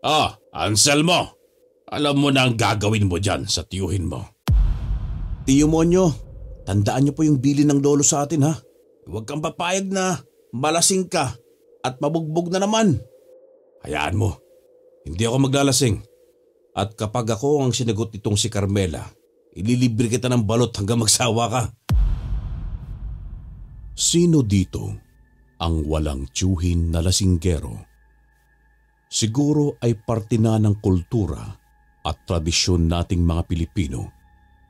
Anselmo! Alam mo na ang gagawin mo dyan sa tiyuhin mo. Tiyo Monyo, tandaan niyo po yung bilin ng lolo sa atin ha. Huwag kang papayag na malasing ka at mabugbog na naman. Hayaan mo, hindi ako maglalasing. At kapag ako ang sinagot nitong si Carmela, ililibre kita ng balot hanggang magsawa ka. Sino dito ang walang tiyuhin na lasinggero? Siguro ay parte na ng kultura at tradisyon nating mga Pilipino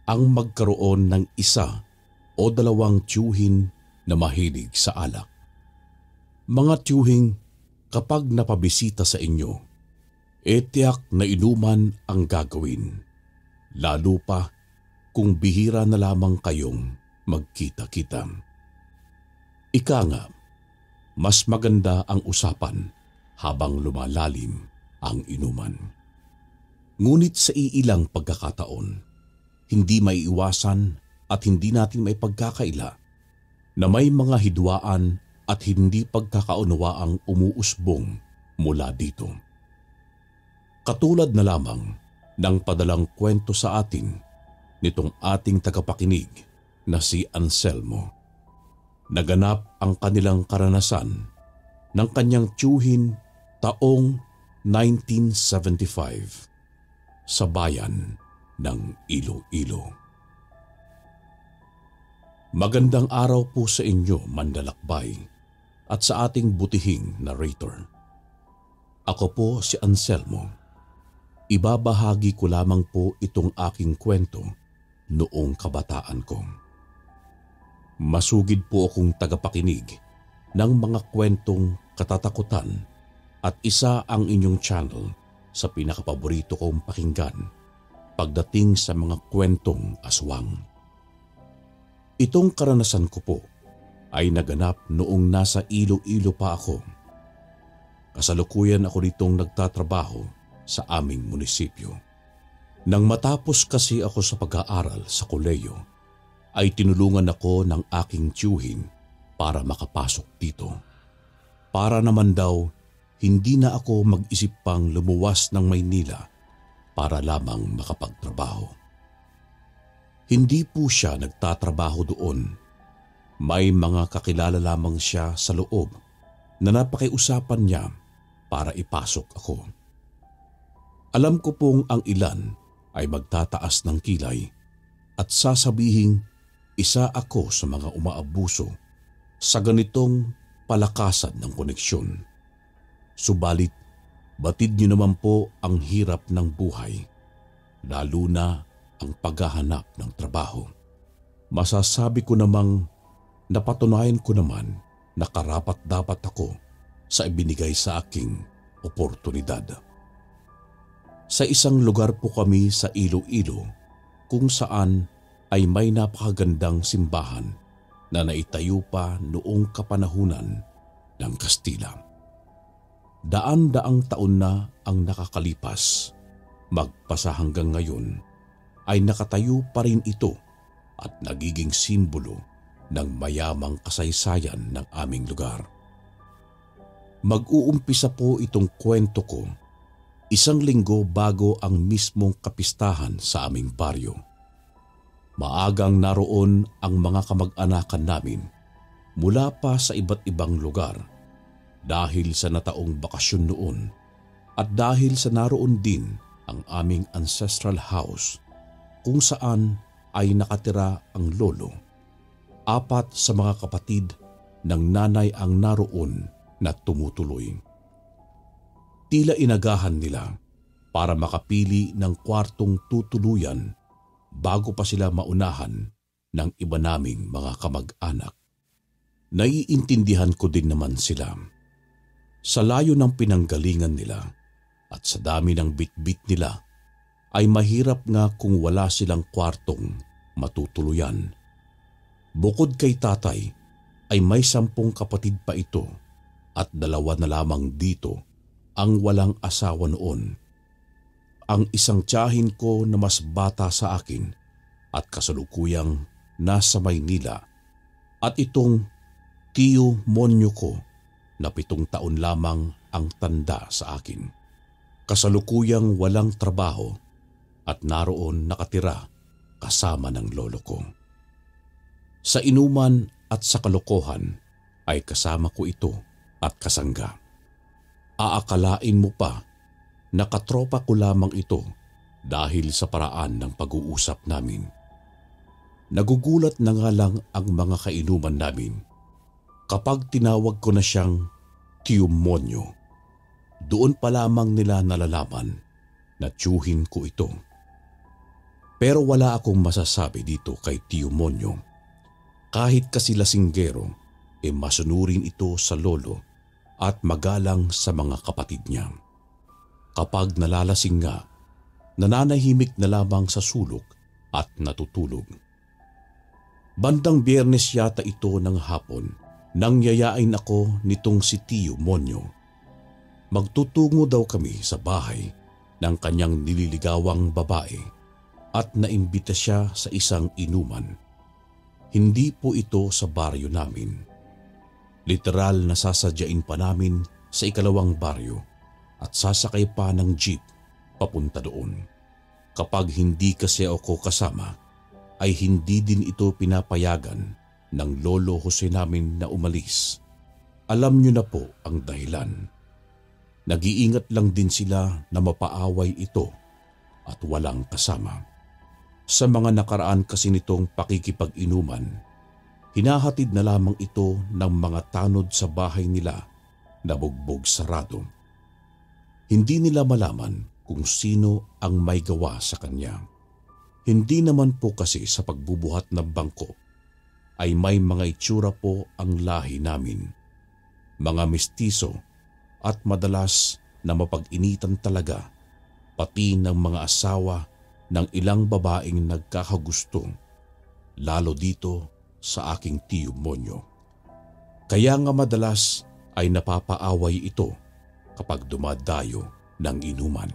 ang magkaroon ng isa o dalawang tiyuhin na mahilig sa alak. Mga tiyuhing kapag napabisita sa inyo, tiyak na inuman ang gagawin, lalo pa kung bihira na lamang kayong magkita-kita. Ika nga, mas maganda ang usapan habang lumalalim ang inuman. Ngunit sa iilang pagkakataon, hindi maiiwasan at hindi natin may pagkakaila na may mga hidwaan at hindi pagkakaunawaang umuusbong mula dito. Katulad na lamang ng padalang kwento sa atin nitong ating tagapakinig na si Anselmo. Naganap ang kanilang karanasan ng kanyang tiyuhin taong 1975 sa bayan ng Iloilo. Magandang araw po sa inyo, manlalakbay, at sa ating butihing narrator. Ako po si Anselmo. Ibabahagi ko lamang po itong aking kwento noong kabataan ko. Masugid po akong tagapakinig ng mga kwentong katatakutan at isa ang inyong channel sa pinakapaborito kong pakinggan pagdating sa mga kwentong aswang. Itong karanasan ko po ay naganap noong nasa Iloilo pa ako. Kasalukuyan ako ditong nagtatrabaho sa aming munisipyo. Nang matapos kasi ako sa pag-aaral sa kolehiyo, ay tinulungan ako ng aking tiyuhin para makapasok dito. Para naman daw, hindi na ako mag-isip pang lumuwas ng Maynila para lamang makapagtrabaho. Hindi po siya nagtatrabaho doon. May mga kakilala lamang siya sa loob na napakiusapan niya para ipasok ako. Alam ko pong ang ilan ay magtataas ng kilay at sasabihing isa ako sa mga umaabuso sa ganitong palakasan ng koneksyon. Subalit, batid niyo naman po ang hirap ng buhay, lalo na ang paghahanap ng trabaho. Masasabi ko namang napatunayan ko naman na karapat-dapat ako sa ibinigay sa aking oportunidad. Sa isang lugar po kami sa Iloilo kung saan ay may napakagandang simbahan na naitayo pa noong kapanahunan ng Kastila. Daan-daang taon na ang nakakalipas, magpasa hanggang ngayon ay nakatayo pa rin ito at nagiging simbolo ng mayamang kasaysayan ng aming lugar. Mag-uumpisa po itong kwento ko 1 linggo bago ang mismong kapistahan sa aming baryo. Maagang naroon ang mga kamag-anakan namin mula pa sa iba't ibang lugar dahil sa nataong bakasyon noon at dahil sa naroon din ang aming ancestral house kung saan ay nakatira ang lolo. 4 sa mga kapatid ng nanay ang naroon na tumutuloy. Tila inagahan nila para makapili ng kwartong tutuluyan bago pa sila maunahan ng iba naming mga kamag-anak. Naiintindihan ko din naman sila. Sa layo ng pinanggalingan nila at sa dami ng bitbit nila, ay mahirap nga kung wala silang kwartong matutuluyan. Bukod kay tatay, ay may 10 kapatid pa ito at 2 na lamang dito ang walang asawa noon. Ang isang tiyahin ko na mas bata sa akin at kasalukuyang nasa Maynila at itong tiyo Monyo ko na 7 taon lamang ang tanda sa akin. kasalukuyang walang trabaho at naroon nakatira kasama ng lolo ko. Sa inuman at sa kalokohan ay kasama ko ito at kasangga. Aakalain mo pa na katropa ko lamang ito dahil sa paraan ng pag-uusap namin. Nagugulat na nga lang ang mga kainuman namin kapag tinawag ko na siyang Tio Monyo. Doon pa lamang nila nalalaman na tiyuhin ko ito. Pero wala akong masasabi dito kay Tio Monyo. Kahit kasi lasinggero, masunurin ito sa lolo at magalang sa mga kapatid niya. Kapag nalalasing nga, nananahimik na lamang sa sulok at natutulog. Bandang Biyernes yata ito ng hapon nang yayain ako nitong si Tio Monyo. Magtutungo daw kami sa bahay ng kanyang nililigawang babae at naimbita siya sa isang inuman. Hindi po ito sa baryo namin. Literal na sasadyain pa namin sa ikalawang baryo at sasakay pa ng jeep papunta doon. Kapag hindi kasi ako kasama, ay hindi din ito pinapayagan ng lolo Jose namin na umalis. Alam niyo na po ang dahilan. Nag-iingat lang din sila na mapaaway ito at walang kasama. Sa mga nakaraan kasi nitong pakikipag-inuman, hinahatid na lamang ito ng mga tanod sa bahay nila na bugbog sarado. Hindi nila malaman kung sino ang may gawa sa kanya. Hindi naman po kasi sa pagbubuhat ng bangko ay may mga itsura po ang lahi namin. Mga mestizo at madalas na mapag-initan talaga, pati ng mga asawa ng ilang babaeng nagkakagusto, lalo dito sa aking Tio Monyo. Kaya nga madalas ay napapaaway ito kapag dumadayo ng inuman.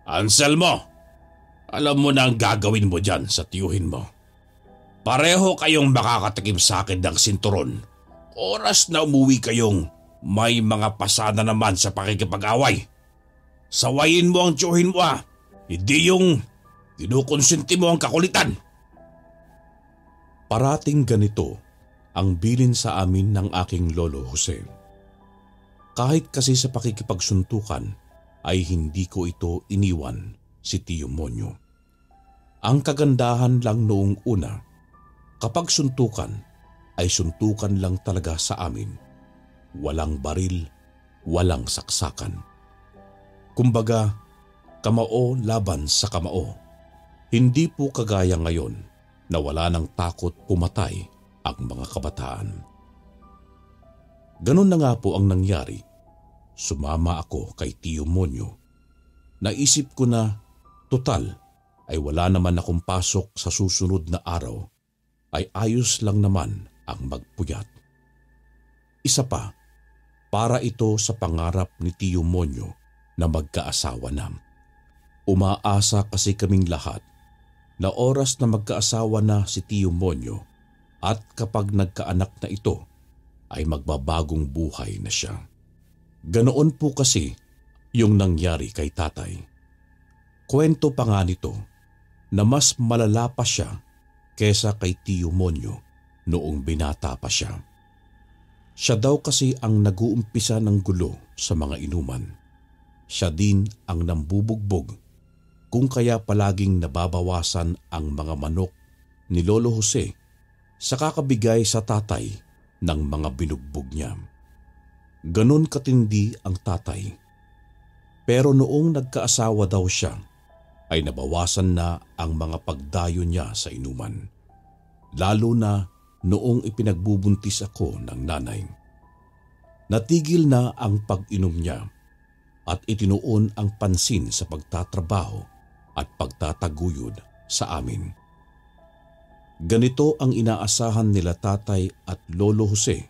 Anselmo! Alam mo na ang gagawin mo dyan sa tiyuhin mo. Pareho kayong makakatikim sa akin ng sinturon. Oras na umuwi kayong may mga pasada naman sa pakikipag-away. Sawayin mo ang tiyuhin mo Hindi yung kinukonsinti mo ang kakulitan. Parating ganito ang bilin sa amin ng aking lolo Jose. Kahit kasi sa pakikipagsuntukan ay hindi ko ito iniwan si Tio Monyo. Ang kagandahan lang noong una, kapag suntukan ay suntukan lang talaga sa amin. Walang baril, walang saksakan. Kumbaga, kamao laban sa kamao. Hindi po kagaya ngayon na wala ng takot pumatay ang mga kabataan. Ganun na nga po ang nangyari. Sumama ako kay Tio Monyo. Naisip ko na total ay wala naman akong pasok sa susunod na araw, ay ayos lang naman ang magpuyat. Isa pa, para ito sa pangarap ni Tio Monyo na magkaasawa na. Umaasa kasi kaming lahat na oras na magkaasawa na si Tio Monyo at kapag nagkaanak na ito ay magbabagong buhay na siya. Ganoon po kasi yung nangyari kay tatay. Kwento pa nga nito na mas malala pa siya kesa kay Tio Monyo noong binata pa siya. Siya daw kasi ang nag-uumpisa ng gulo sa mga inuman. Siya din ang nambubugbog, kung kaya palaging nababawasan ang mga manok ni Lolo Jose sa kakabigay sa tatay ng mga binugbog niya. Ganon katindi ang tatay. Pero noong nagkaasawa daw siya, ay nabawasan na ang mga pagdayo niya sa inuman. Lalo na noong ipinagbubuntis ako ng nanay. Natigil na ang pag-inom niya at itinuon ang pansin sa pagtatrabaho at pagtataguyod sa amin. Ganito ang inaasahan nila tatay at Lolo Jose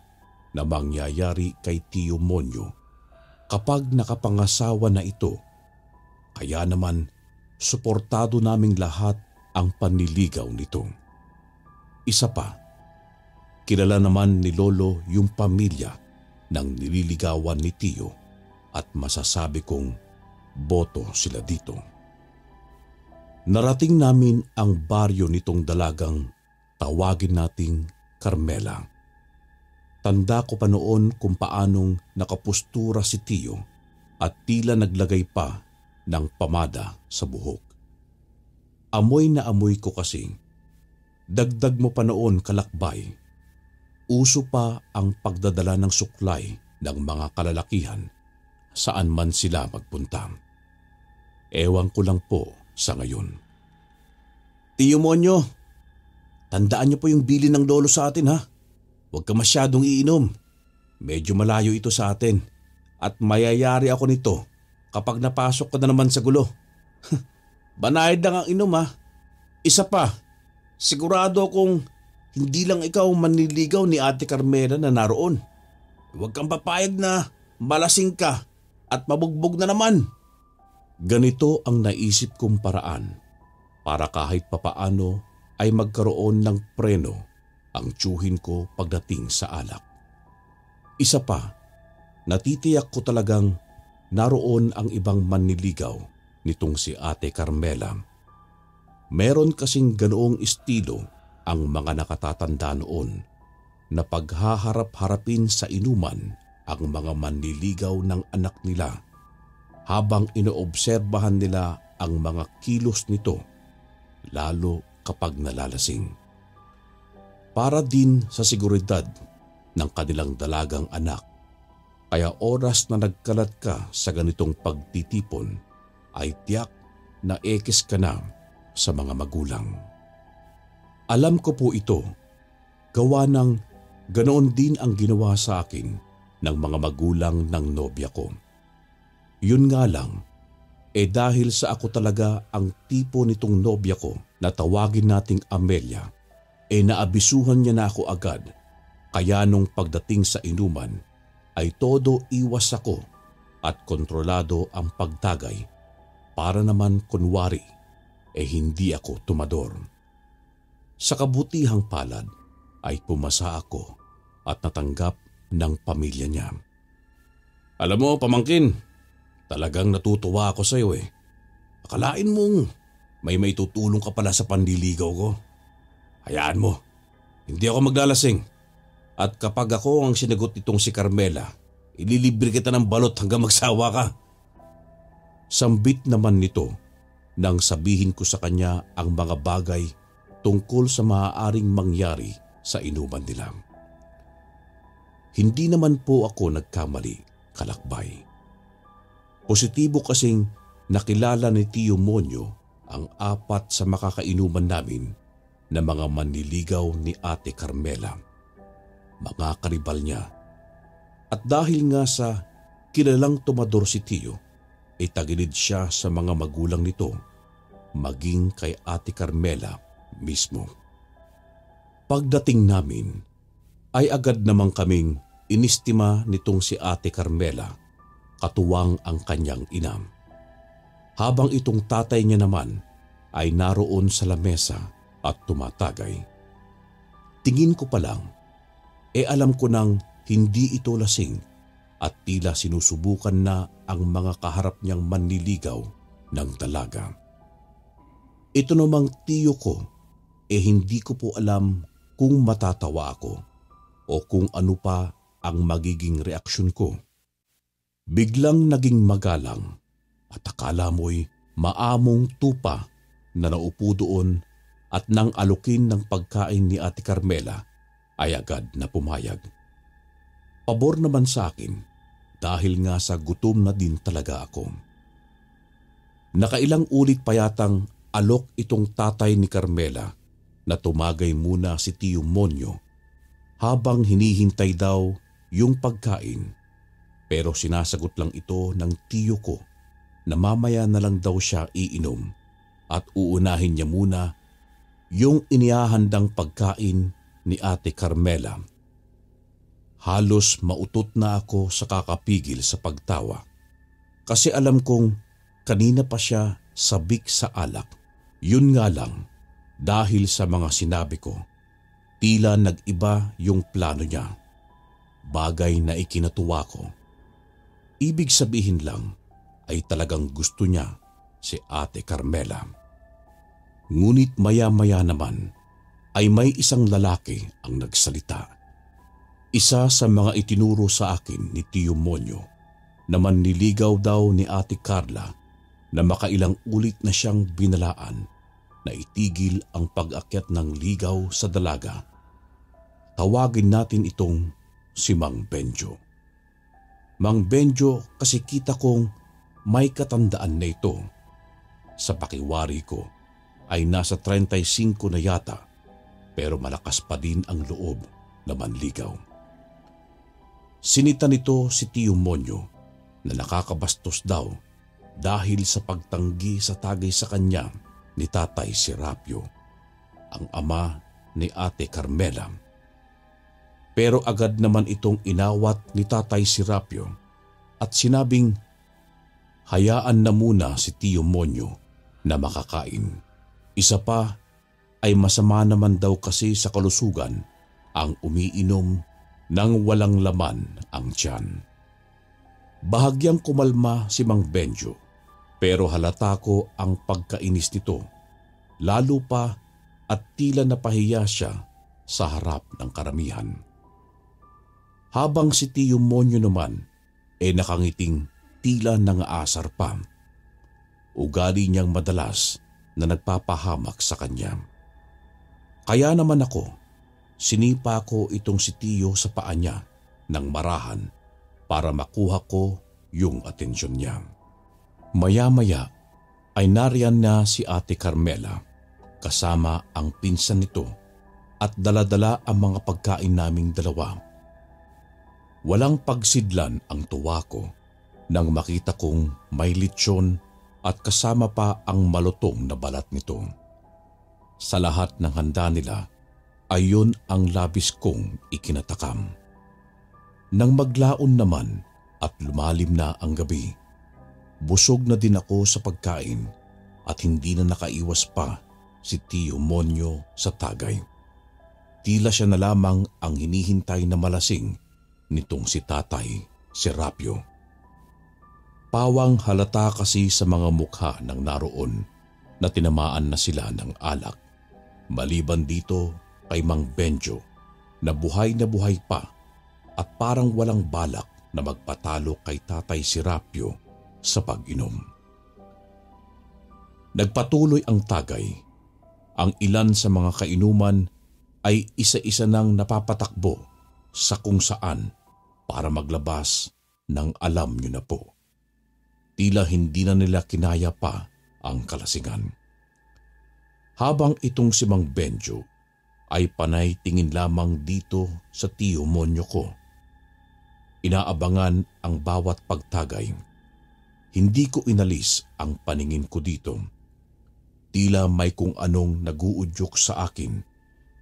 na mangyayari kay Tio Monyo kapag nakapangasawa na ito. Kaya naman, suportado naming lahat ang panliligaw nito. Isa pa, kilala naman ni Lolo yung pamilya ng nililigawan ni Tio at masasabi kong boto sila dito. Narating namin ang baryo nitong dalagang tawagin nating Carmela. Tanda ko pa noon kung paanong nakapustura si Tio at tila naglagay pa ng pamada sa buhok. Amoy na amoy ko kasi. Dagdag mo pa noon, kalakbay. Uso pa ang pagdadala ng suklay ng mga kalalakihan saan man sila magpunta. Ewan ko lang po sa ngayon. Tio Monyo, tandaan niyo po yung bilin ng lolo sa atin ha. Huwag ka masyadong iinom. Medyo malayo ito sa atin at mayayari ako nito kapag napasok ka na naman sa gulo. Banayad lang ang inom ha. Isa pa, sigurado akong hindi lang ikaw manliligaw ni Ate Carmela na naroon. Huwag kang papayag na malasing ka at mabugbog na naman. Ganito ang naisip kong paraan para kahit papaano ay magkaroon ng preno ang tiyuhin ko pagdating sa alak. Isa pa, natitiyak ko talagang naroon ang ibang manliligaw nitong si Ate Carmela. Meron kasing ganoong estilo ang mga nakatatanda noon na paghaharap-harapin sa inuman ang mga manliligaw ng anak nila habang inoobserbahan nila ang mga kilos nito, lalo kapag nalalasing. Para din sa seguridad ng kanilang dalagang anak, kaya oras na nagkalat ka sa ganitong pagtitipon ay tiyak na ekis ka na sa mga magulang. Alam ko po ito, gawa ng ganoon din ang ginawa sa akin ng mga magulang ng nobya ko. Yun nga lang, dahil sa ako talaga ang tipo nitong nobya ko na tawagin nating Amelia, naabisuhan niya na ako agad, kaya nung pagdating sa inuman ay todo iwas ako at kontrolado ang pagtagay para naman kunwari hindi ako tumador. Sa kabutihang palad ay pumasa ako at natanggap ng pamilya niya. Alam mo, pamangkin, talagang natutuwa ako sa iyo Akalain mong may tutulong ka pala sa panliligaw ko. Hayaan mo, hindi ako maglalasing. At kapag ako ang sinagot nitong si Carmela, ililibre kita ng balot hanggang magsawa ka. Sambit naman nito nang sabihin ko sa kanya ang mga bagay tungkol sa maaaring mangyari sa inuman nila. Hindi naman po ako nagkamali, kalakbay. Positibo kasing nakilala ni Tio Monyo ang 4 sa makakainuman namin na mga manliligaw ni Ate Carmela. Mga karibal niya. At dahil nga sa kilalang tumador si Tio, tagilid siya sa mga magulang nito, maging kay Ate Carmela mismo. Pagdating namin, ay agad namang kaming inistima nitong si Ate Carmela, katuwang ang kanyang ina. Habang itong tatay niya naman ay naroon sa lamesa at tumatagay. Tingin ko pa lang, alam ko nang hindi ito lasing at tila sinusubukan na ang mga kaharap niyang manliligaw ng dalaga. Ito namang tiyo ko, hindi ko po alam kung matatawa ako o kung ano pa ang magiging reaksyon ko. Biglang naging magalang at akala mo'y maamong tupa na naupo doon at nang alukin ng pagkain ni Ate Carmela ay agad na pumayag. Pabor naman sa akin dahil nga sa gutom na din talaga ako. Nakailang ulit pa yatang alok itong tatay ni Carmela na tumagay muna si Tio Monyo habang hinihintay daw yung pagkain. Pero sinasagot lang ito ng tiyo ko na mamaya na lang daw siya iinom at uunahin niya muna yung inihahandang pagkain ni Ate Carmela. Halos mautot na ako sa kakapigil sa pagtawa kasi alam kong kanina pa siya sabik sa alak. Yun nga lang, dahil sa mga sinabi ko, tila nag-iba yung plano niya. Bagay na ikinatuwa ko. Ibig sabihin lang ay talagang gusto niya si Ate Carmela. Ngunit maya-maya naman ay may isang lalaki ang nagsalita. Isa sa mga itinuro sa akin ni Tio Monyo na manliligaw daw ni Ate Carla na makailang ulit na siyang binalaan na itigil ang pag-akyat ng ligaw sa dalaga. Tawagin natin itong si Mang Benjo. Mang Benjo kasi kita kong may katandaan na ito. Sa pakiwari ko ay nasa 35 na yata pero malakas pa din ang loob na manligaw. Sinita nito si Tio Monyo na nakakabastos daw dahil sa pagtanggi sa tagay sa kanya ni Tatay Serapio, ang ama ni Ate Carmela. Pero agad naman itong inawat ni Tatay Serapio at sinabing hayaan na muna si Tio Monyo na makakain. Isa pa ay masama naman daw kasi sa kalusugan ang umiinom nang walang laman ang tiyan. Bahagyang kumalma si Mang Benjo pero halata ko ang pagkainis nito, lalo pa at tila napahiya siya sa harap ng karamihan. Habang si Tio Monyo naman nakangiting tila nangaasar pa. Ugali niyang madalas na nagpapahamak sa kanya. Kaya naman ako, sinipa ko itong si Tio sa paa niya ng marahan para makuha ko yung atensyon niya. Maya-maya ay nariyan na si Ate Carmela kasama ang pinsan nito at dala-dala ang mga pagkain naming dalawa. Walang pagsidlan ang tuwa ko nang makita kong may litsyon at kasama pa ang malutong na balat nito. Sa lahat ng handa nila, ayon ang labis kong ikinatakam. Nang maglaon naman at lumalim na ang gabi, busog na din ako sa pagkain at hindi na nakaiwas pa si Tio Monyo sa tagay. Tila siya na lamang ang hinihintay na malasing nitong si Tatay Serapio. Pawang halata kasi sa mga mukha ng naroon na tinamaan na sila ng alak. Maliban dito kay Mang Benjo na buhay pa at parang walang balak na magpatalo kay Tatay Serapio sa pag-inom. Nagpatuloy ang tagay. Ang ilan sa mga kainuman ay isa-isa nang napapatakbo sa kung saan para maglabas ng alam nyo na po. Tila hindi na nila kinaya pa ang kalasingan. Habang itong si Mang Benjo ay panay tingin lamang dito sa Tio Monyo ko. Inaabangan ang bawat pagtagay. Hindi ko inalis ang paningin ko dito. Tila may kung anong naguudyok sa akin.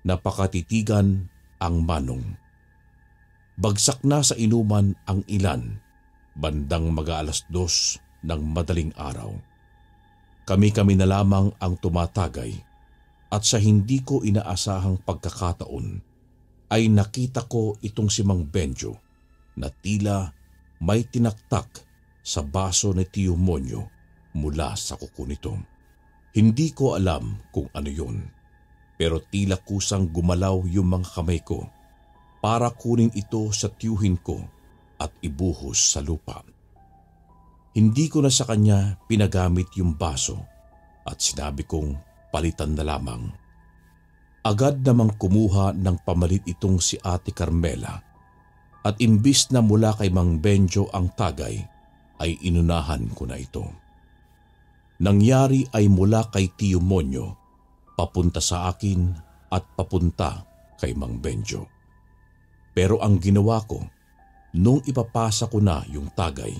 Napakatitigan ang manong. Bagsak na sa inuman ang ilan, bandang mag-aalas 2 ng madaling araw. Kami-kami na lamang ang tumatagay at sa hindi ko inaasahang pagkakataon ay nakita ko itong si Mang Benjo na tila may tinaktak sa baso ni Tio Monyo mula sa kuko nito. Hindi ko alam kung ano yun, pero tila kusang gumalaw yung mga kamay ko para kunin ito sa tiyuhin ko at ibuhos sa lupa. Hindi ko na sa kanya pinagamit yung baso at sinabi kong palitan na lamang. Agad namang kumuha ng pamalit itong si Ate Carmela at imbis na mula kay Mang Benjo ang tagay ay inunahan ko na ito. Nangyari ay mula kay Tio Monyo papunta sa akin at papunta kay Mang Benjo. Pero ang ginawa ko, nung ipapasa ko na yung tagay,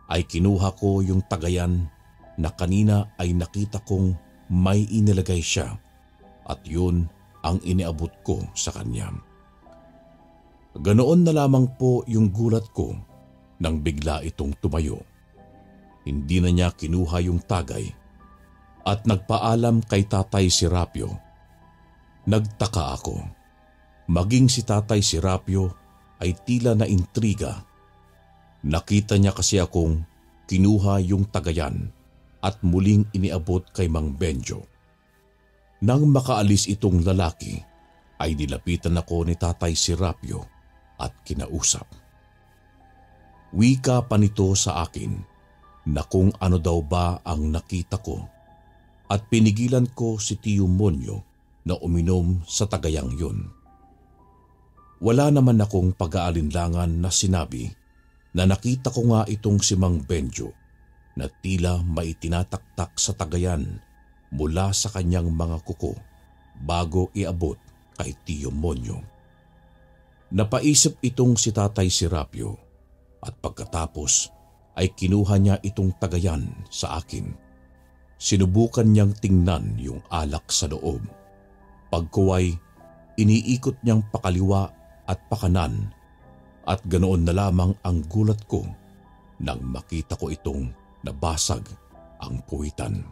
ay kinuha ko yung tagayan na kanina ay nakita kong may inilagay siya at yun ang iniabot ko sa kanya. Ganoon na lamang po yung gulat ko nang bigla itong tumayo. Hindi na niya kinuha yung tagay at nagpaalam kay Tatay Serapio. Nagtaka ako. Maging si Tatay Serapio ay tila na intriga. Nakita niya kasi akong kinuha yung tagayan at muling iniabot kay Mang Benjo. Nang makaalis itong lalaki, ay nilapitan ako ni Tatay Serapio at kinausap. Wika pa nito sa akin na kung ano daw ba ang nakita ko at pinigilan ko si Tio Monyo na uminom sa tagayang yun. Wala naman akong pag-aalinlangan na sinabi na nakita ko nga itong si Mang Benjo na tila may tinataktak sa tagayan mula sa kanyang mga kuko bago iabot kay Tio Monyo. Napaisip itong si Tatay Serapio at pagkatapos ay kinuha niya itong tagayan sa akin. Sinubukan niyang tingnan yung alak sa loob. Pagkuway, iniikot niyang pakaliwa at pakanan at ganoon na lamang ang gulat ko nang makita ko itong nabasag ang puwitan.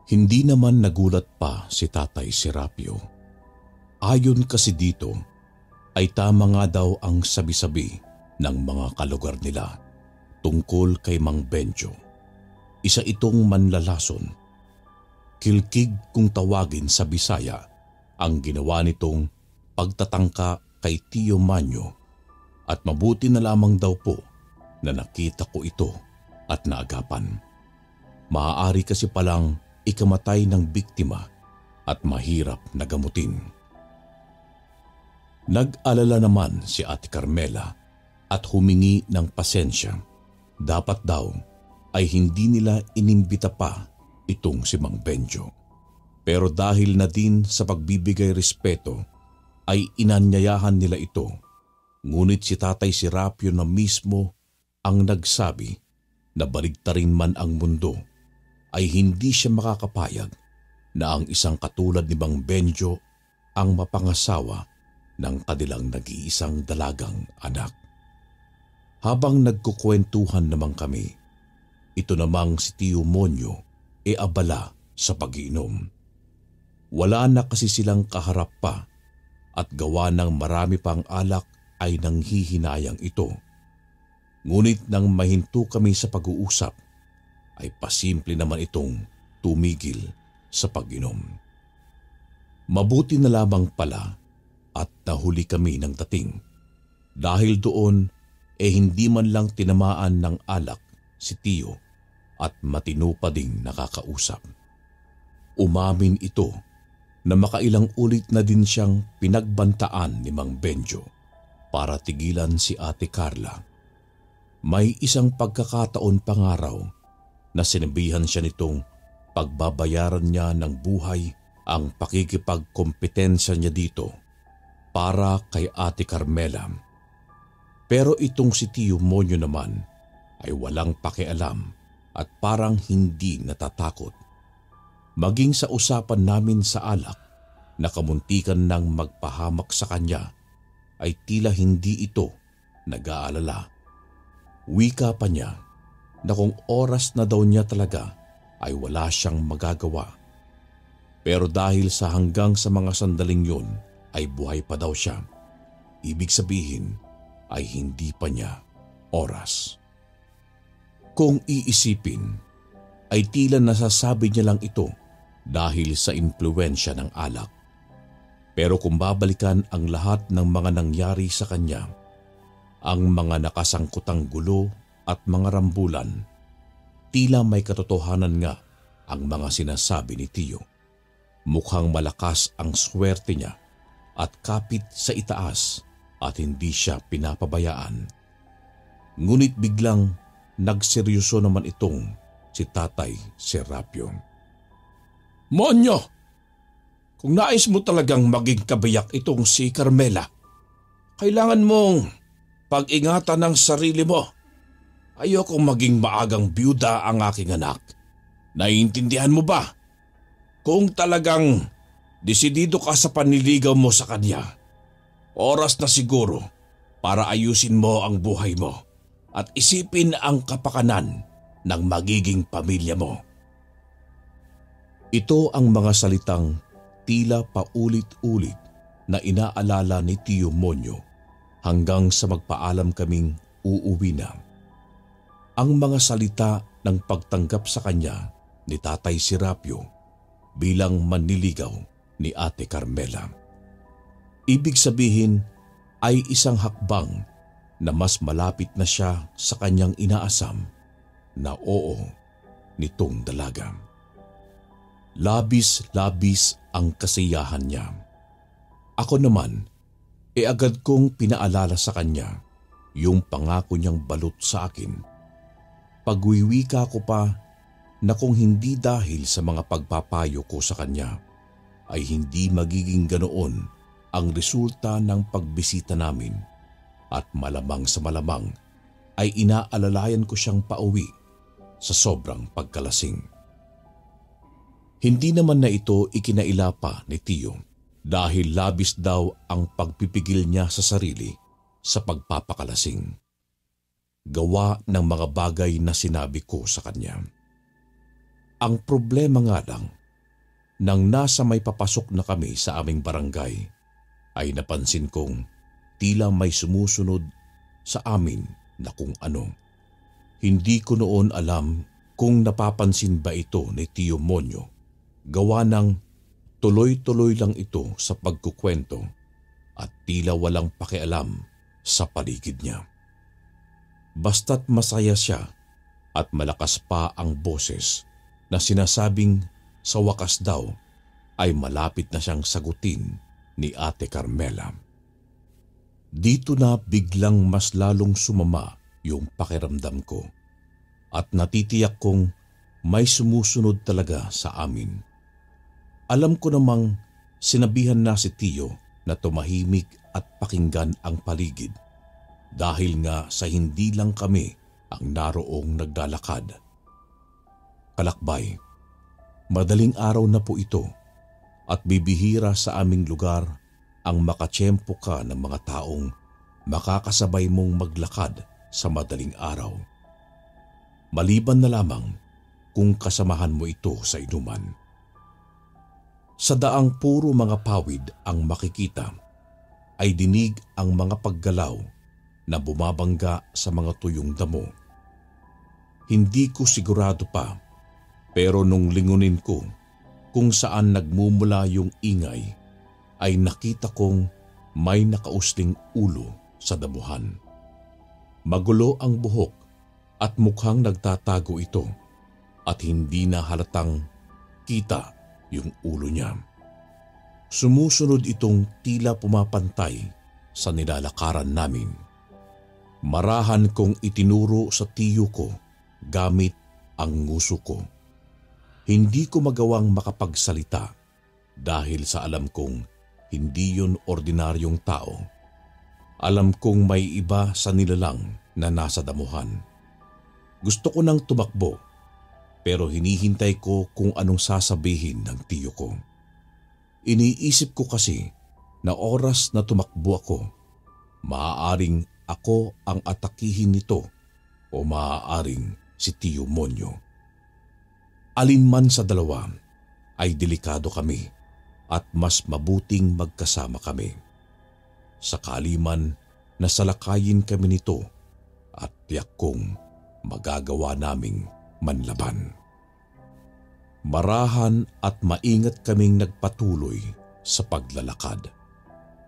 Hindi naman nagulat pa si Tatay Serapio. Ayon kasi dito ay tama nga daw ang sabi-sabi ng mga kalugar nila tungkol kay Mang Benjo. Isa itong manlalason. Kilkig kung tawagin sa Bisaya ang ginawa nitong pagtatangka kay Tio Manyo at mabuti na lamang daw po na nakita ko ito at naagapan. Maaari kasi palang ikamatay ng biktima at mahirap na gamutin. Nag-alala naman si Ate Carmela at humingi ng pasensya. Dapat daw ay hindi nila inimbita pa itong si Mang Benjo. Pero dahil na din sa pagbibigay respeto ay inanyayahan nila ito. Ngunit si Tatay Serapio na mismo ang nagsabi na baligtarin man ang mundo ay hindi siya makakapayag na ang isang katulad ni Mang Benjo ang mapangasawa ng kanilang nag-iisang dalagang anak. Habang nagkukwentuhan naman kami, ito namang si Tio Monyo abala sa pag-iinom. Wala na kasi silang kaharap pa at gawa ng marami pang alak ay nanghihinayang ito. Ngunit nang mahinto kami sa pag-uusap, ay pasimple naman itong tumigil sa pag-inom. Mabuti na lamang pala at nahuli kami ng dating. Dahil doon hindi man lang tinamaan ng alak si Tio at matino pa ding nakakausap. Umamin ito na makailang ulit na din siyang pinagbantaan ni Mang Benjo para tigilan si Ate Carla. May isang pagkakataon pangaraw na sinabihan siya nitong pagbabayaran niya ng buhay ang pakikipagkompetensya niya dito para kay Ate Carmela. Pero itong si Tio Monyo naman ay walang pakialam at parang hindi natatakot. Maging sa usapan namin sa alak na kamuntikan ng magpahamak sa kanya ay tila hindi ito nag-aalala. Wika pa niya na kung oras na daw niya talaga ay wala siyang magagawa. Pero dahil sa hanggang sa mga sandaling yun ay buhay pa daw siya, ibig sabihin ay hindi pa niya oras. Kung iisipin, ay tila nasasabi niya lang ito dahil sa impluwensya ng alak. Pero kung babalikan ang lahat ng mga nangyari sa kanya, ang mga nakasangkutang gulo at mga rambulan, tila may katotohanan nga ang mga sinasabi ni Tio. Mukhang malakas ang swerte niya at kapit sa itaas at hindi siya pinapabayaan. Ngunit biglang nagseryoso naman itong si Tatay Serapio. Monyo, kung nais mo talagang maging kabiyak itong si Carmela, kailangan mong pag-ingatan ng sarili mo. Ayokong maging maagang byuda ang aking anak. Naiintindihan mo ba? Kung talagang desidido ka sa panliligaw mo sa kanya, oras na siguro para ayusin mo ang buhay mo at isipin ang kapakanan ng magiging pamilya mo. Ito ang mga salitang tila paulit-ulit na inaalala ni Tio Monyo hanggang sa magpaalam kaming uuwi na. Ang mga salita ng pagtanggap sa kanya ni Tatay Serapio bilang manliligaw ni Ate Carmela. Ibig sabihin ay isang hakbang na mas malapit na siya sa kanyang inaasam na oo nitong dalaga. Labis-labis ang kasiyahan niya. Ako naman, agad kong pinaalala sa kanya yung pangako niyang balot sa akin. Pagwiwika ko pa na kung hindi dahil sa mga pagpapayo ko sa kanya, ay hindi magiging ganoon ang resulta ng pagbisita namin at malamang sa malamang ay inaalalayan ko siyang pauwi sa sobrang pagkalasing. Hindi naman na ito ikinaila pa ni Tio dahil labis daw ang pagpipigil niya sa sarili sa pagpapakalasing. Gawa ng mga bagay na sinabi ko sa kanya. Ang problema nga lang, nang nasa may papasok na kami sa aming barangay, ay napansin kong tila may sumusunod sa amin na kung ano. Hindi ko noon alam kung napapansin ba ito ni Tio Monyo. Gawa ng tuloy-tuloy lang ito sa pagkukwento at tila walang pakialam sa paligid niya. Basta't masaya siya at malakas pa ang boses na sinasabing sa wakas daw ay malapit na siyang sagutin ni Ate Carmela. Dito na biglang mas lalong sumama yung pakiramdam ko at natitiyak kong may sumusunod talaga sa amin. Alam ko namang sinabihan na si Tio na tumahimik at pakinggan ang paligid dahil nga sa hindi lang kami ang naroong naglalakad. Kalakbay, madaling araw na po ito at bibihira sa aming lugar ang makatsyempo ka ng mga taong makakasabay mong maglakad sa madaling araw. Maliban na lamang kung kasamahan mo ito sa inuman. Sa daang puro mga pawid ang makikita, ay dinig ang mga paggalaw na bumabangga sa mga tuyong damo. Hindi ko sigurado pa, pero nung lingunin ko kung saan nagmumula yung ingay, ay nakita kong may nakausling ulo sa damuhan. Magulo ang buhok at mukhang nagtatago ito at hindi na halatang kita yung ulo niya. Sumusunod itong tila pumapantay sa nilalakaran namin. Marahan kong itinuro sa tiyo ko gamit ang nguso ko. Hindi ko magawang makapagsalita dahil sa alam kong hindi yun ordinaryong tao. Alam kong may iba sa nilalang na nasa damuhan. Gusto ko nang tumakbo pero hinihintay ko kung anong sasabihin ng tiyo ko. Iniisip ko kasi na oras na tumakbo ako, maaaring ako ang atakihin nito o maaaring si Tio Monyo. Alinman sa dalawa ay delikado kami at mas mabuting magkasama kami. Sakali man na salakayin kami nito at tiyak kong magagawa naming manlaban. Marahan at maingat kaming nagpatuloy sa paglalakad.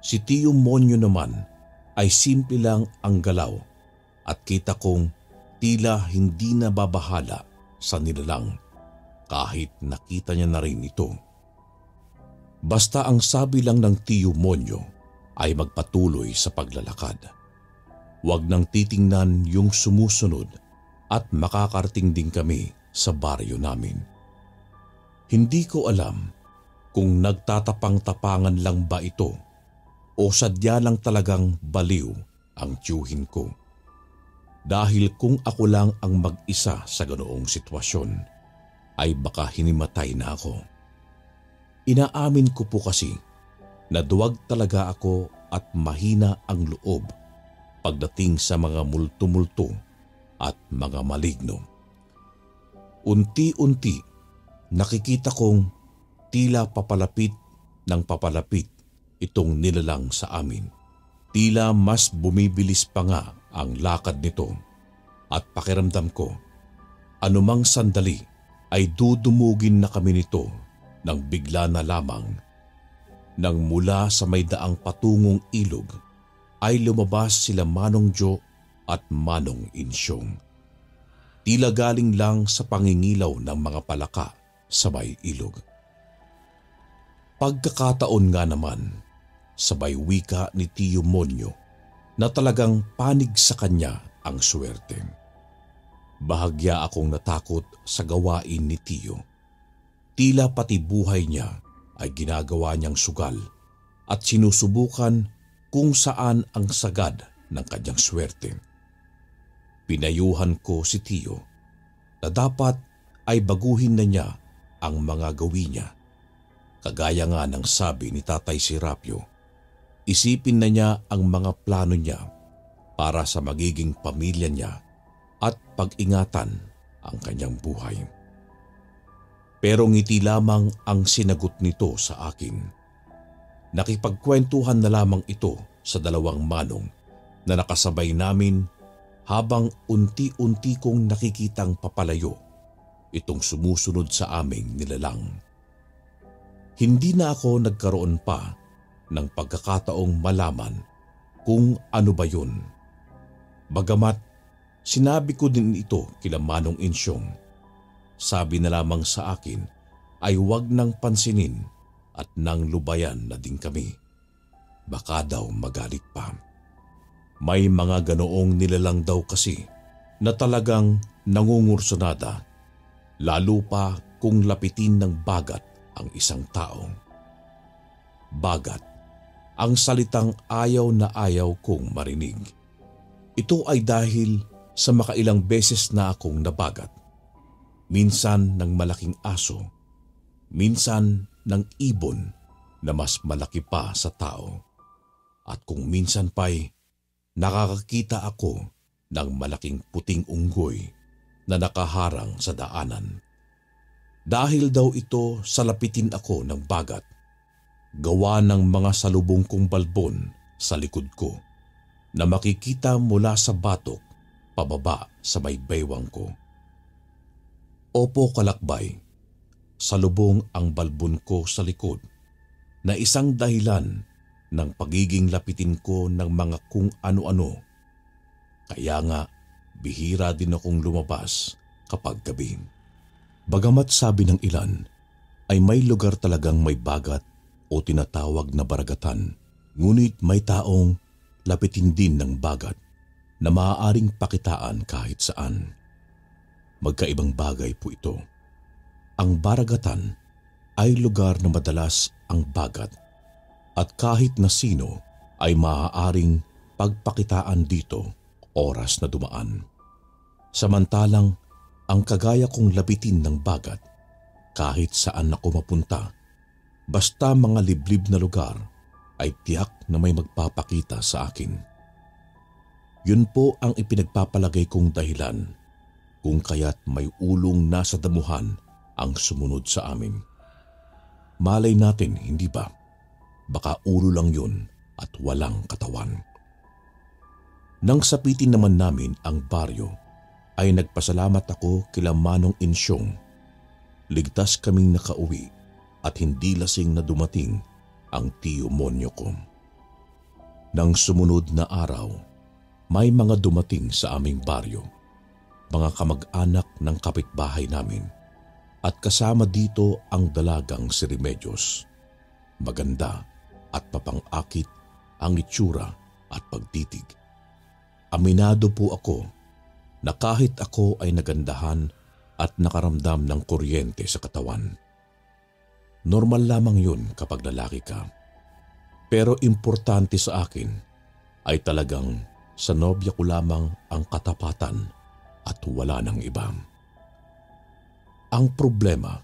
Si Tio Monyo naman ay simple lang ang galaw at kita kong tila hindi na babahala sa nilalang kahit nakita niya na rin ito. Basta ang sabi lang ng Tio Monyo ay magpatuloy sa paglalakad. Huwag nang titingnan yung sumusunod at makakarating din kami sa baryo namin. Hindi ko alam kung nagtatapang-tapangan lang ba ito o sadya lang talagang baliw ang tiyuhin ko. Dahil kung ako lang ang mag-isa sa ganoong sitwasyon, ay baka hinimatay na ako. Inaamin ko po kasi na duwag talaga ako at mahina ang loob pagdating sa mga multo-multo at mga maligno. Unti-unti, nakikita kong tila papalapit ng papalapit itong nilalang sa amin. Tila mas bumibilis pa nga ang lakad nito at pakiramdam ko anumang sandali ay dudumugin na kami nito nang bigla na lamang nang mula sa may daang patungong ilog ay lumabas sila Manong Jo at Manong Insyong. Tila galing lang sa pangingilaw ng mga palaka sa may ilog. Pagkakataon nga naman, sabay wika ni Tio Monyo na talagang panig sa kanya ang swerte. Bahagya akong natakot sa gawain ni Tio. Tila pati buhay niya ay ginagawa niyang sugal at sinusubukan kung saan ang sagad ng kanyang swerte. Pinayuhan ko si Tio na dapat ay baguhin na niya ang mga gawin niya. Kagaya nga ng sabi ni Tatay Serapio, isipin na niya ang mga plano niya para sa magiging pamilya niya at pag-ingatan ang kanyang buhay. Pero ngiti lamang ang sinagot nito sa akin. Nakipagkwentuhan na lamang ito sa dalawang manong na nakasabay namin habang unti-unti kong nakikitang papalayo itong sumusunod sa aming nilalang. Hindi na ako nagkaroon pa ng pagkakataong malaman kung ano ba yun. Bagamat sinabi ko din ito kila Manong Insyong, sabi na lamang sa akin ay huwag nang pansinin at nang lubayan na din kami. Baka daw magalit pa. May mga ganoong nilalang daw kasi na talagang nangungursunada, lalo pa kung lapitin ng bagat ang isang tao. Bagat, ang salitang ayaw na ayaw kong marinig. Ito ay dahil sa makailang beses na akong nabagat. Minsan ng malaking aso, minsan ng ibon na mas malaki pa sa tao. At kung minsan pa'y nakakakita ako ng malaking puting unggoy na nakaharang sa daanan. Dahil daw ito sa lapitin ako ng bagat, gawa ng mga salubong kong balbon sa likod ko na makikita mula sa batok pababa sa may baywang ko. Opo kalakbay, salubong ang balbon ko sa likod na isang dahilan ng pagiging lapitin ko ng mga kung ano-ano. Kaya nga, bihira din akong lumabas kapag gabi. Bagamat sabi ng ilan, ay may lugar talagang may bagat o tinatawag na baragatan, ngunit may taong lapitin din ng bagat na maaaring pakitaan kahit saan. Magkaibang bagay po ito. Ang baragatan ay lugar na madalas ang bagat at kahit na sino ay maaaring pagpakitaan dito oras na dumaan. Samantalang ang kagaya kong lapitin ng bagat, kahit saan ako mapunta, basta mga liblib na lugar ay tiyak na may magpapakita sa akin. Yun po ang ipinagpapalagay kong dahilan kung kaya't may ulong nasa damuhan ang sumunod sa amin. Malay natin, hindi ba? Baka ulo lang yun at walang katawan. Nang sapitin naman namin ang baryo, ay nagpasalamat ako kila Manong Insyong. Ligtas kaming nakauwi at hindi lasing na dumating ang Tio Monyo ko. Nang sumunod na araw, may mga dumating sa aming baryo, mga kamag-anak ng kapitbahay namin, at kasama dito ang dalagang si Remedios. Maganda at papang-akit ang itsura at pagtitig. Aminado po ako na kahit ako ay nagandahan at nakaramdam ng kuryente sa katawan. Normal lamang yun kapag lalaki ka. Pero importante sa akin ay talagang sa nobya ko lamang ang katapatan at wala nang iba. Ang problema,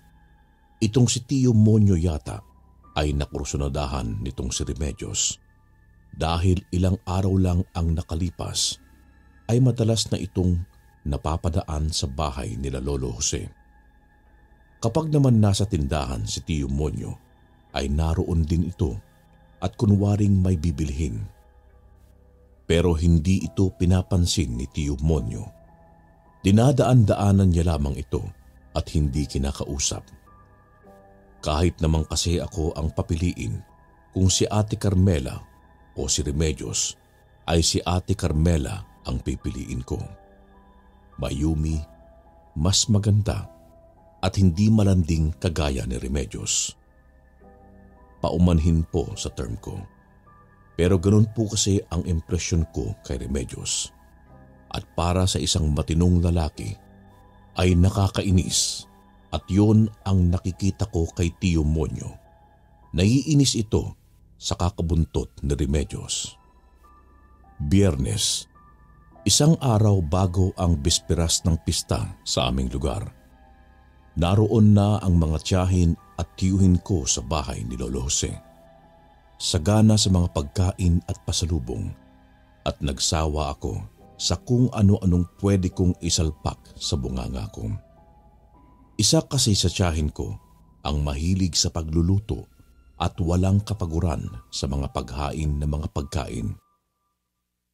itong si Tio Monyo yata ay nakursunadahan nitong si Remedios. Dahil ilang araw lang ang nakalipas, ay madalas na itong napapadaan sa bahay nila Lolo Jose. Kapag naman nasa tindahan si Tio Monyo, ay naroon din ito at kunwaring may bibilhin. Pero hindi ito pinapansin ni Tio Monyo. Dinadaan-daanan niya lamang ito at hindi kinakausap. Kahit naman kasi ako ang papiliin kung si Ate Carmela o si Remedios, ay si Ate Carmela ang pipiliin ko. Mayumi, mas maganda at hindi malanding kagaya ni Remedios. Paumanhin po sa term ko. Pero ganun po kasi ang impresyon ko kay Remedios. At para sa isang matinong lalaki ay nakakainis at yon ang nakikita ko kay Tio Monyo. Naiinis ito sa kakabuntot ni Remedios. Biyernes, isang araw bago ang bisperas ng pista sa aming lugar. Naroon na ang mga tiyahin at tiyuhin ko sa bahay ni Lolo Jose. Sagana sa mga pagkain at pasalubong at nagsawa ako sa kung ano-anong pwede kong isalpak sa bunganga ko. Isa kasi sa tiyahin ko ang mahilig sa pagluluto at walang kapaguran sa mga paghain ng mga pagkain.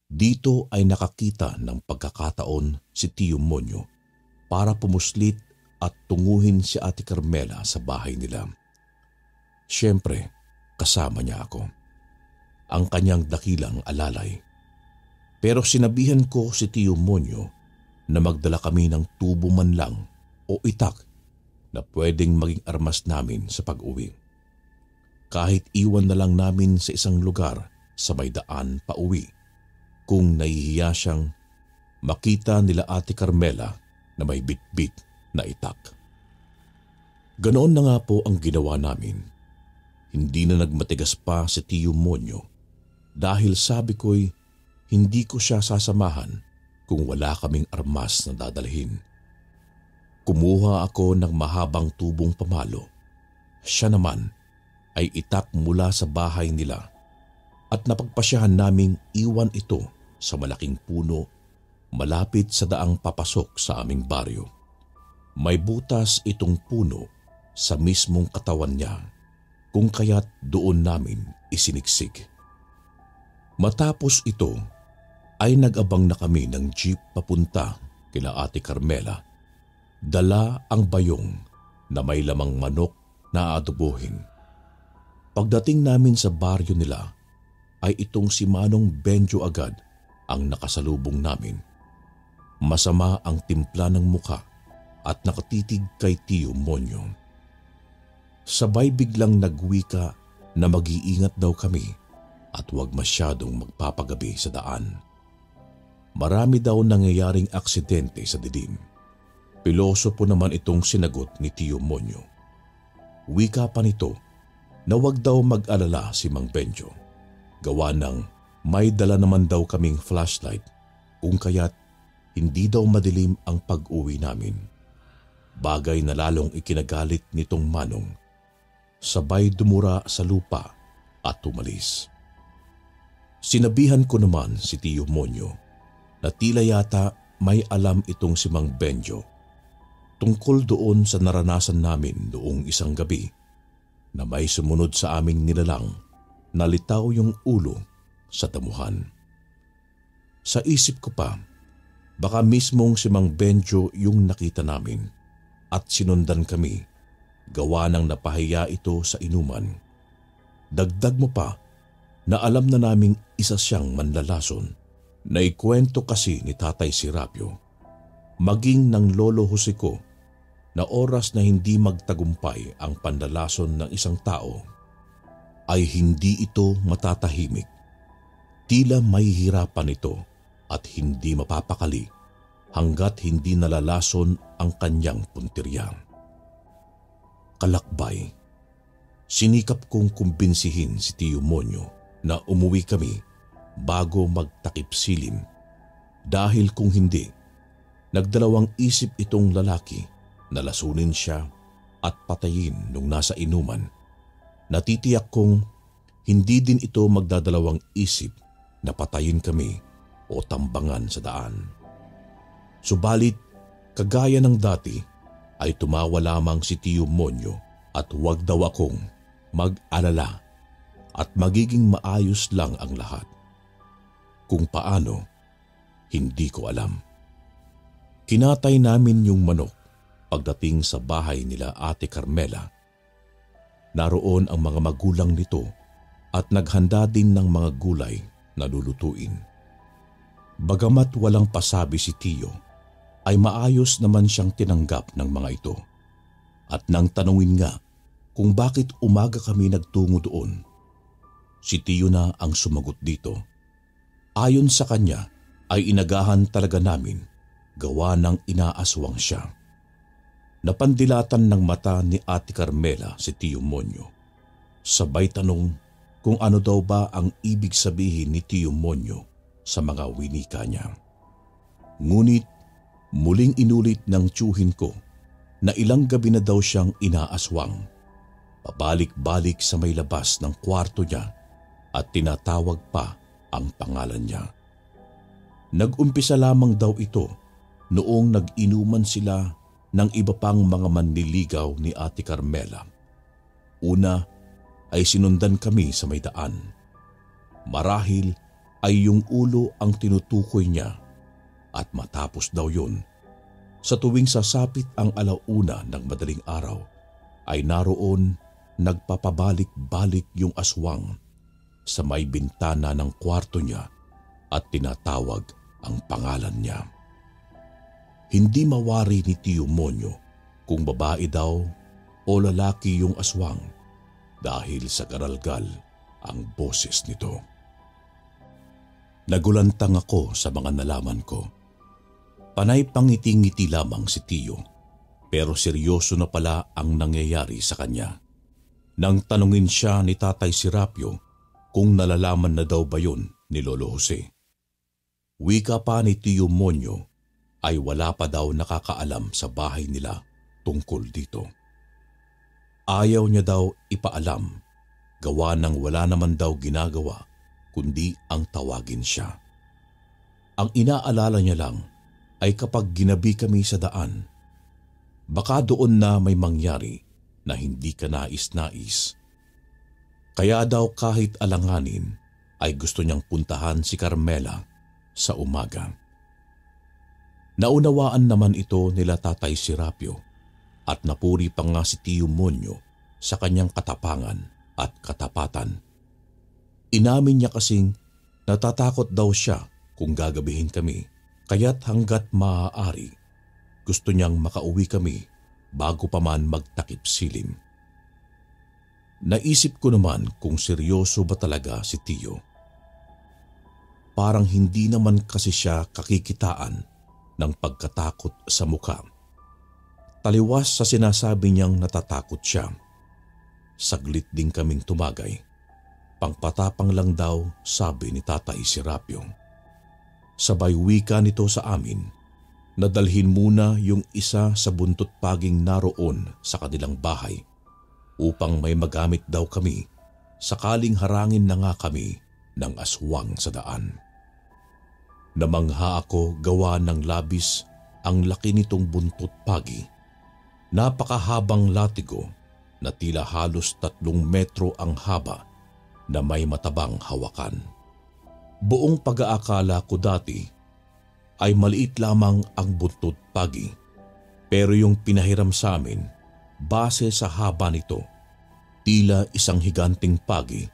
Dito ay nakakita ng pagkakataon si Tio Monyo para pumuslit at tunguhin si Ate Carmela sa bahay nila. Siyempre, kasama niya ako. Ang kanyang dakilang alalay. Pero sinabihan ko si Tio Monyo na magdala kami ng tubo man lang o itak na pwedeng maging armas namin sa pag-uwi. Kahit iwan na lang namin sa isang lugar sa may daan pauwi kung nahihiya siyang makita nila Ate Carmela na may bitbit na itak. Ganoon na nga po ang ginawa namin. Hindi na nagmatigas pa si Tio Monyo dahil sabi ko'y hindi ko siya sasamahan kung wala kaming armas na dadalhin. Kumuha ako ng mahabang tubong pamalo. Siya naman ay itak mula sa bahay nila at napagpasyahan naming iwan ito sa malaking puno malapit sa daang papasok sa aming baryo. May butas itong puno sa mismong katawan niya kung kaya't doon namin isiniksik. Matapos ito ay nag-abang na kami ng jeep papunta kila Ate Carmela. Dala ang bayong na may lamang manok na adobohin. Pagdating namin sa baryo nila ay itong si Manong Benjo agad ang nakasalubong namin. Masama ang timpla ng muka at nakatitig kay Tio Monyo. Sabay biglang nagwika na mag-iingat daw kami at huwag masyadong magpapagabi sa daan. Marami daw nangyayaring aksidente sa dilim. Pilosopo naman itong sinagot ni Tio Monyo. Wika pa nito na huwag daw mag-alala si Mang Benjo. Gawa ng may dala naman daw kaming flashlight kung kaya't hindi daw madilim ang pag-uwi namin. Bagay na lalong ikinagalit nitong Manong. Sabay dumura sa lupa at tumalis. Sinabihan ko naman si Tio Monyo na tila yata may alam itong si Mang Benjo tungkol doon sa naranasan namin noong isang gabi na may sumunod sa aming nilalang na litaw yung ulo sa damuhan. Sa isip ko pa, baka mismong si Mang Benjo yung nakita namin at sinundan kami gawa ng napahiya ito sa inuman. Dagdag mo pa na alam na naming isa siyang manlalason na ikwento kasi ni Tatay Serapio maging ng Lolo Jose ko na oras na hindi magtagumpay ang panlalason ng isang tao ay hindi ito matatahimik. Tila may hirapan ito at hindi mapapakali hanggat hindi nalalason ang kanyang puntirya. Kalakbay, sinikap kong kumbinsihin si Tio Monyo na umuwi kami bago magtakip silim dahil kung hindi, nagdalawang isip itong lalaki na lasunin siya at patayin nung nasa inuman. Natitiyak kong hindi din ito magdadalawang isip na patayin kami o tambangan sa daan. Subalit, kagaya ng dati ay tumawa lamang si Tio Monyo at huwag daw akong mag-alala at magiging maayos lang ang lahat. Kung paano, hindi ko alam. Kinatay namin yung manok pagdating sa bahay nila Ate Carmela. Naroon ang mga magulang nito at naghanda din ng mga gulay na lulutuin. Bagamat walang pasabi si Tiyo, ay maayos naman siyang tinanggap ng mga ito. At nang tanungin nga kung bakit umaga kami nagtungo doon, si Tiyo na ang sumagot dito. Ayon sa kanya ay inagahan talaga namin gawa ng inaaswang siya. Napandilatan ng mata ni Ate Carmela si Tiyo Monyo. Sabay tanong kung ano daw ba ang ibig sabihin ni Tiyo Monyo sa mga winika niya. Ngunit muling inulit ng tiyuhin ko na ilang gabi na daw siyang inaaswang. Pabalik-balik sa may labas ng kwarto niya at tinatawag pa ang pangalan niya. Nag-umpisa lamang daw ito noong nag-inuman sila ng iba pang mga manliligaw ni Ate Carmela. Una ay sinundan kami sa may daan. Marahil ay yung ulo ang tinutukoy niya at matapos daw yun, sa tuwing sasapit ang alauna ng madaling araw, ay naroon nagpapabalik-balik yung aswang sa may bintana ng kwarto niya at tinatawag ang pangalan niya. Hindi mawari ni Tiyo Monyo kung babae daw o lalaki yung aswang dahil sa garalgal ang boses nito. Nagulantang ako sa mga nalaman ko. Panay pangiting-ngiti lamang si Tiyo, pero seryoso na pala ang nangyayari sa kanya. Nang tanungin siya ni Tatay Serapio kung nalalaman na daw ba yun ni Lolo Jose. Wika pa ni Tiyo Monyo ay wala pa daw nakakaalam sa bahay nila tungkol dito. Ayaw niya daw ipaalam, gawa ng wala naman daw ginagawa kundi ang tawagin siya. Ang inaalala niya lang ay kapag ginabi kami sa daan, baka doon na may mangyari na hindi ka nais-nais. Kaya daw kahit alanganin ay gusto niyang puntahan si Carmela sa umaga. Naunawaan naman ito nila Tatay Serapio at napuri pa nga si Tiyo Monyo sa kanyang katapangan at katapatan. Inamin niya kasing natatakot daw siya kung gagabihin kami, kaya't hanggat maaari gusto niyang makauwi kami bago pa man magtakip silim. Naisip ko naman kung seryoso ba talaga si Tiyo. Parang hindi naman kasi siya kakikitaan ng pagkatakot sa mukha. Taliwas sa sinasabi niyang natatakot siya. Saglit din kaming tumagay. Pangpatapang lang daw, sabi ni Tatay Serapio. Sabay wika nito sa amin na dalhin muna yung isa sa buntot paging naroon sa kanilang bahay upang may magamit daw kami sakaling harangin na nga kami ng aswang sa daan. Namangha ako gawa ng labis ang laki nitong buntot pagi. Napakahabang latigo na tila halos 3 metro ang haba na may matabang hawakan. Buong pag-aakala ko dati ay maliit lamang ang buntot pagi, pero yung pinahiram sa amin base sa haba nito, tila isang higanting pagi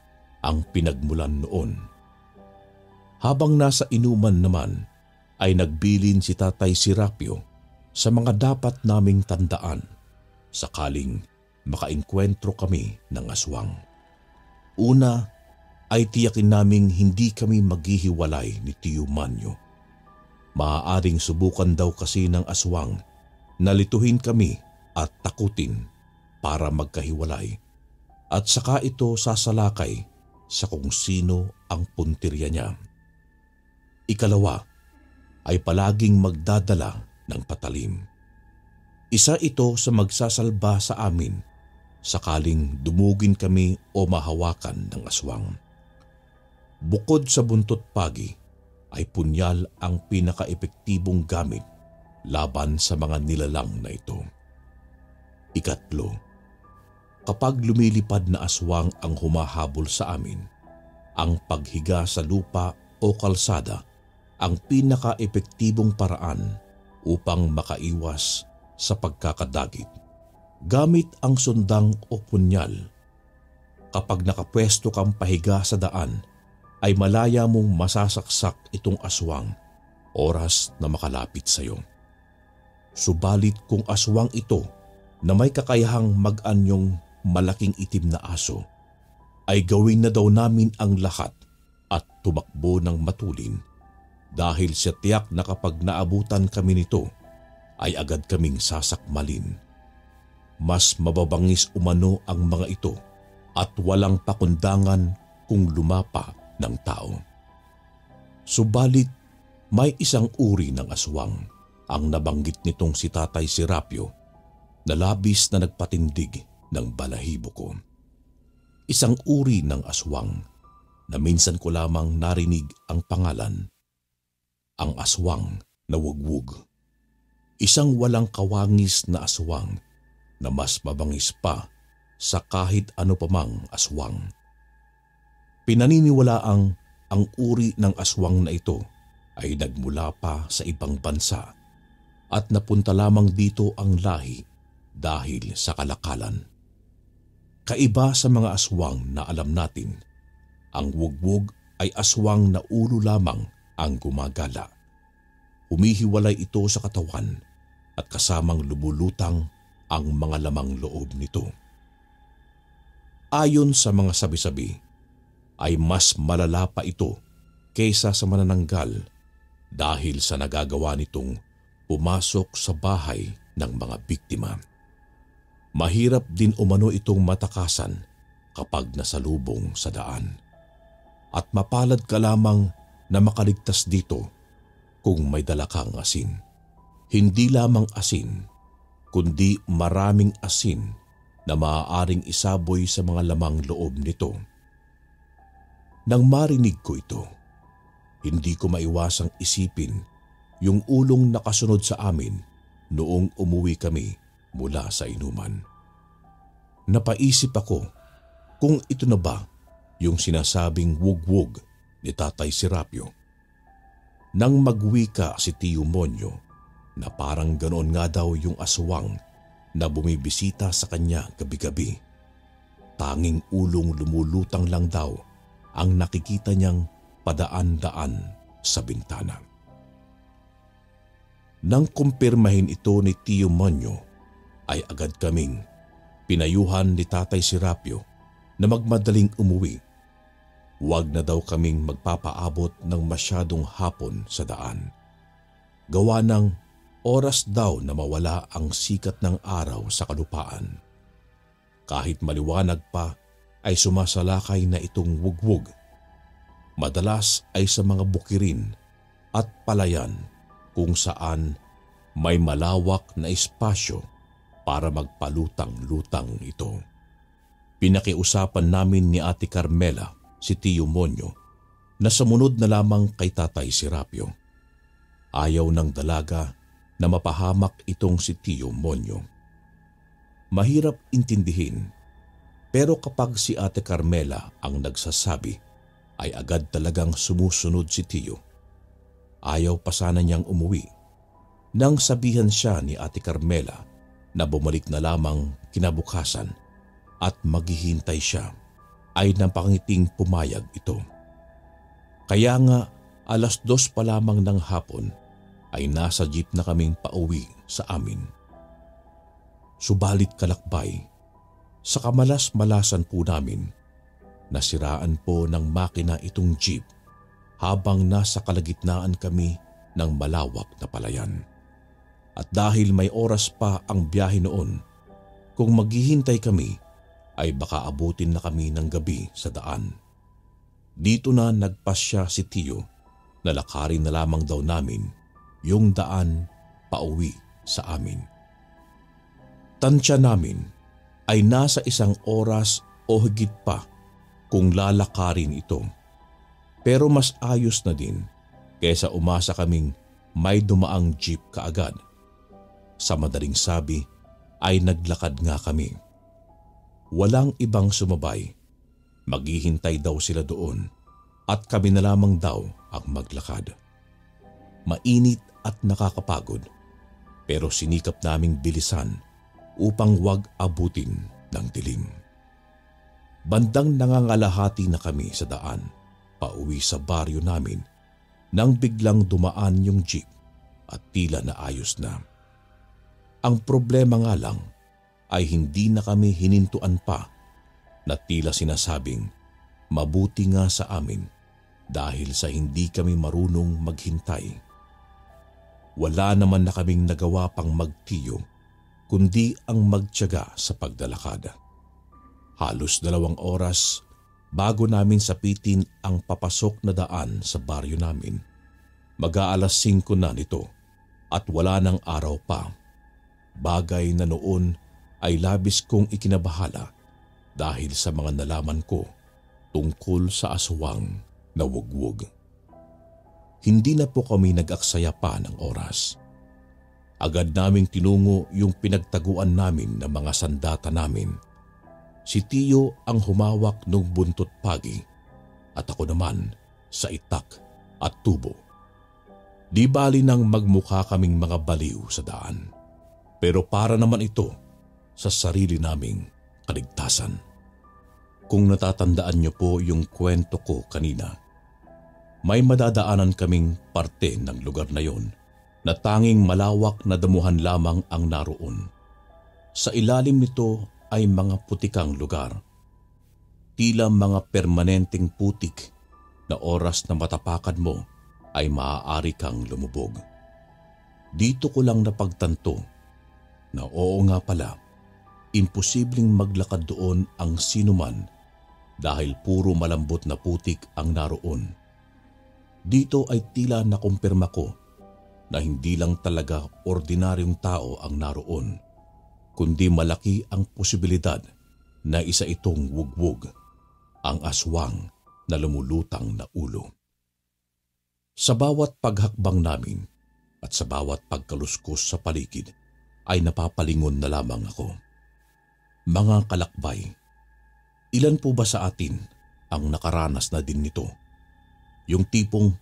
ang pinagmulan noon. Habang nasa inuman naman ay nagbilin si Tatay Serapio sa mga dapat naming tandaan sakaling makaengkwentro kami ng aswang. Una ay tiyakin naming hindi kami maghihiwalay ni Tiyo Monyo. Maaaring subukan daw kasi ng aswang na lituhin kami at takutin para magkahiwalay at saka ito sasalakay sa kung sino ang puntirya niya. Ikalawa ay palaging magdadala ng patalim. Isa ito sa magsasalba sa amin sakaling dumugin kami o mahawakan ng aswang. Bukod sa buntot pagi ay punyal ang pinaka-epektibong gamit laban sa mga nilalang na ito. Ikatlo, kapag lumilipad na aswang ang humahabol sa amin, ang paghiga sa lupa o kalsada ang pinaka-epektibong paraan upang makaiwas sa pagkakadagit. Gamit ang sundang o punyal. Kapag nakapwesto kang pahiga sa daan, ay malaya mong masasaksak itong aswang oras na makalapit sa iyo. Subalit kung aswang ito na may kakayahang mag-anyong malaking itim na aso, ay gawin na daw namin ang lahat at tumakbo ng matulin dahil sa tiyak na kapag naabutan kami nito ay agad kaming sasakmalin. Mas mababangis umano ang mga ito at walang pakundangan kung lumapa ng tao. Subalit may isang uri ng aswang ang nabanggit nitong si Tatay Serapio na labis na nagpatindig ng balahibo ko. Isang uri ng aswang na minsan ko lamang narinig ang pangalan, ang aswang na wugwug. Isang walang kawangis na aswang na mas mabangis pa sa kahit ano pamang aswang. Pinaniniwalaang ang uri ng aswang na ito ay nagmula pa sa ibang bansa at napunta lamang dito ang lahi dahil sa kalakalan. Kaiba sa mga aswang na alam natin, ang wugwug ay aswang na ulo lamang ang gumagala. Humihiwalay ito sa katawan at kasamang lumulutang ang mga lamang loob nito. Ayon sa mga sabi-sabi, ay mas malala pa ito kaysa sa manananggal dahil sa nagagawa nitong pumasok sa bahay ng mga biktima. Mahirap din umano itong matakasan kapag nasalubong sa daan. At mapalad ka lamang na makaligtas dito kung may dala kang asin. Hindi lamang asin, kundi maraming asin na maaaring isaboy sa mga lamang loob nito. Nang marinig ko ito, hindi ko maiwasang isipin yung ulong nakasunod sa amin noong umuwi kami mula sa inuman. Napaisip ako kung ito na ba yung sinasabing wugwug ni Tatay Serapio. Nang magwika si Tio Monyo na parang ganoon nga daw yung aswang na bumibisita sa kanya gabi-gabi. Tanging ulong lumulutang lang daw ang nakikita niyang padaan-daan sa bintana. Nang kumpirmahin ito ni Tio Monyo, ay agad kaming pinayuhan ni Tatay Serapio na magmadaling umuwi. Huwag na daw kaming magpapaabot ng masyadong hapon sa daan. Gawa ng oras daw na mawala ang sikat ng araw sa kalupaan. Kahit maliwanag pa, ay sumasalakay na itong wugwug. Madalas ay sa mga bukirin at palayan kung saan may malawak na espasyo para magpalutang-lutang ito. Pinakiusapan namin ni Ate Carmela si Tio Monyo na sumunod na lamang kay Tatay Serapio. Ayaw ng dalaga na mapahamak itong si Tio Monyo. Mahirap intindihin, pero kapag si Ate Carmela ang nagsasabi, ay agad talagang sumusunod si Tio. Ayaw pa sana niyang umuwi nang sabihan siya ni Ate Carmela na bumalik na lamang kinabukasan at maghihintay siya, ay napangiting pumayag ito. Kaya nga 2:00 pa lamang ng hapon ay nasa jeep na kaming pauwi sa amin. Subalit kalakbay, sa kamalas-malasan po namin, nasiraan po ng makina itong jeep habang nasa kalagitnaan kami ng malawak na palayan. At dahil may oras pa ang biyahe noon, kung maghihintay kami ay baka abutin na kami ng gabi sa daan. Dito na nagpasya si Tio na lakarin na lamang daw namin yung daan pauwi sa amin. Tansya namin ay nasa 1 oras o higit pa kung lalakarin ito. Pero mas ayos na din kaysa umasa kaming may dumaang jeep kaagad. Sa madaling sabi ay naglakad nga kami. Walang ibang sumabay. Maghihintay daw sila doon at kami na lamang daw ang maglakad. Mainit at nakakapagod, pero sinikap naming bilisan upang wag abutin ng dilim. Bandang nangangalahati na kami sa daan pauwi sa baryo namin nang biglang dumaan yung jeep at tila naayos na. Ang problema nga lang ay hindi na kami hinintuan pa na tila sinasabing mabuti nga sa amin dahil sa hindi kami marunong maghintay. Wala naman na kaming nagawa pang magtiyo kundi ang magtiyaga sa paglalakad. Halos 2 oras bago namin sapitin ang papasok na daan sa baryo namin. Mag-aalas 5 na nito at wala ng araw pa. Bagay na noon ay labis kong ikinabahala dahil sa mga nalaman ko tungkol sa aswang na wugwug. Hindi na po kami nag-aksaya pa ng oras. Agad naming tinungo yung pinagtaguan namin ng mga sandata namin. Si Tio ang humawak ng buntot pagi at ako naman sa itak at tubo. Di bali nang magmukha kaming mga baliw sa daan. Pero para naman ito sa sarili naming kaligtasan. Kung natatandaan niyo po yung kwento ko kanina, may madadaanan kaming parte ng lugar na yon na tanging malawak na damuhan lamang ang naroon. Sa ilalim nito ay mga putikang lugar. Tila mga permanenteng putik na oras na matapakan mo ay maaari kang lumubog. Dito ko lang napagtanto na oo nga pala, imposibleng maglakad doon ang sinuman dahil puro malambot na putik ang naroon. Dito ay tila nakumpirma ko na hindi lang talaga ordinaryong tao ang naroon, kundi malaki ang posibilidad na isa itong wugwug, ang aswang na lumulutang na ulo. Sa bawat paghakbang namin at sa bawat pagkaluskos sa paligid ay napapalingon na lamang ako. Mga kalakbay, ilan po ba sa atin ang nakaranas na din nito? Yung tipong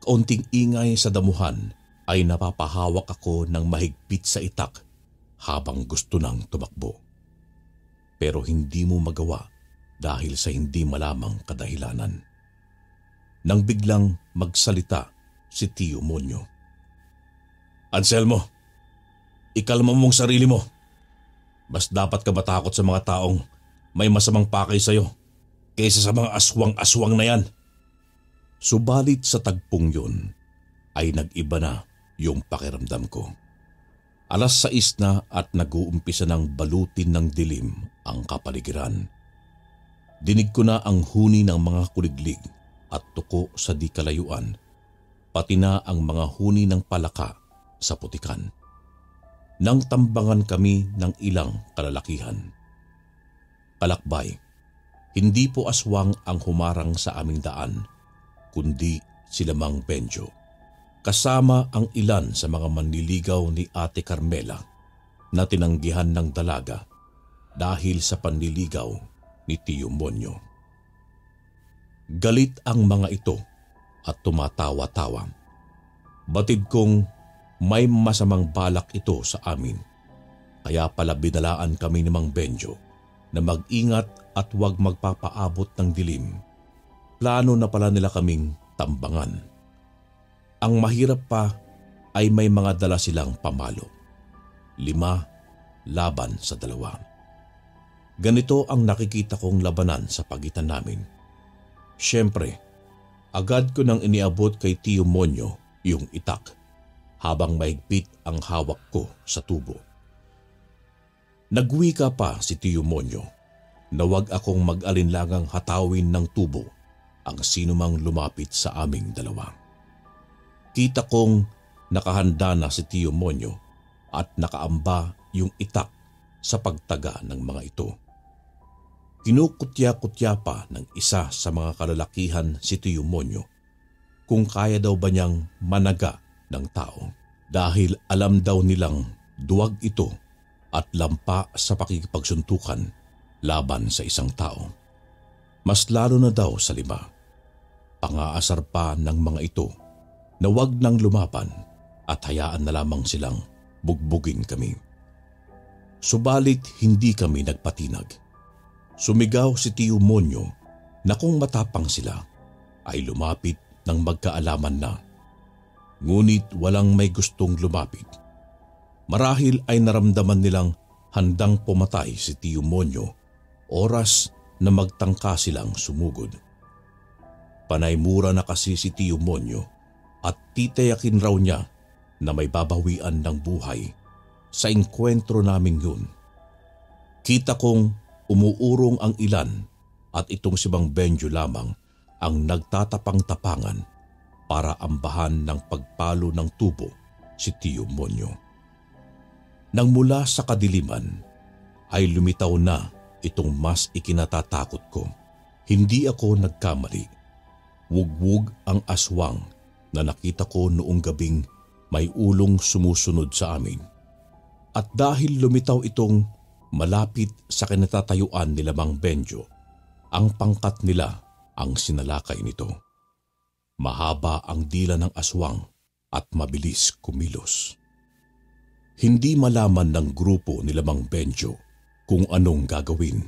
kaunting ingay sa damuhan ay napapahawak ako ng mahigpit sa itak habang gusto nang tumakbo. Pero hindi mo magawa dahil sa hindi malamang kadahilanan. Nang biglang magsalita si Tio Monyo. Anselmo, ikalma mong sarili mo. Mas dapat ka matakot sa mga taong may masamang pakay sa'yo kaysa sa mga aswang-aswang na yan. Subalit sa tagpong yun ay nag-iba na yung pakiramdam ko. 6:00 na at nag-uumpisa ng balutin ng dilim ang kapaligiran. Dinig ko na ang huni ng mga kuliglig at tuko sa di kalayuan, pati na ang mga huni ng palaka sa putikan. Nang tambangan kami ng ilang kalalakihan. Kalakbay, hindi po aswang ang humarang sa aming daan, kundi sila Mang Benjo, kasama ang ilan sa mga manliligaw ni Ate Carmela na tinanggihan ng dalaga dahil sa panliligaw ni Tio Monyo. Galit ang mga ito at tumatawa-tawa. Batid kong may masamang balak ito sa amin, kaya pala binalaan kami ni Mang Benjo na mag-ingat at huwag magpapaabot ng dilim. Plano na pala nila kaming tambangan. Ang mahirap pa ay may mga dala silang pamalo. 5 laban sa 2. Ganito ang nakikita kong labanan sa pagitan namin. Siyempre, agad ko nang iniabot kay Tio Monyo yung itak habang mahigpit ang hawak ko sa tubo. Nagwika pa si Tio Monyo na wag akong mag-alinlangang hatawin ng tubo ang sinumang lumapit sa aming dalawa. Kita kong nakahanda na si Tio Monyo at nakaamba yung itak sa pagtaga ng mga ito. Kinukutya-kutya pa ng isa sa mga kalalakihan si Tio Monyo kung kaya daw ba niyang managa ng tao dahil alam daw nilang duwag ito at lampa sa pakikipagsuntukan laban sa isang tao. Mas lalo na daw sa 5. Pangaasar pa ng mga ito na wag nang lumaban at hayaan na lamang silang bugbugin kami. Subalit hindi kami nagpatinag. Sumigaw si Tio Monyo na kung matapang sila ay lumapit ng magkaalaman na. Ngunit walang may gustong lumapit. Marahil ay naramdaman nilang handang pumatay si Tio Monyo oras na magtangka silang sumugod. Panay mura na kasi si Tio Monyo at titiyakin raw niya na may babawian ng buhay sa engkwentro naming yun. Kita kong umuurong ang ilan at itong si Mang Benjo lamang ang nagtatapang-tapangan para ambahan ng pagpalo ng tubo si Tio Monyo. Nang mula sa kadiliman ay lumitaw na itong mas ikinatatakot ko. Hindi ako nagkamali. Wugwug ang aswang na nakita ko noong gabing may ulong sumusunod sa amin. At dahil lumitaw itong malapit sa kinatatayuan nila Mang Benjo, ang pangkat nila ang sinalakay nito. Mahaba ang dila ng aswang at mabilis kumilos. Hindi malaman ng grupo nila Mang Benjo kung anong gagawin.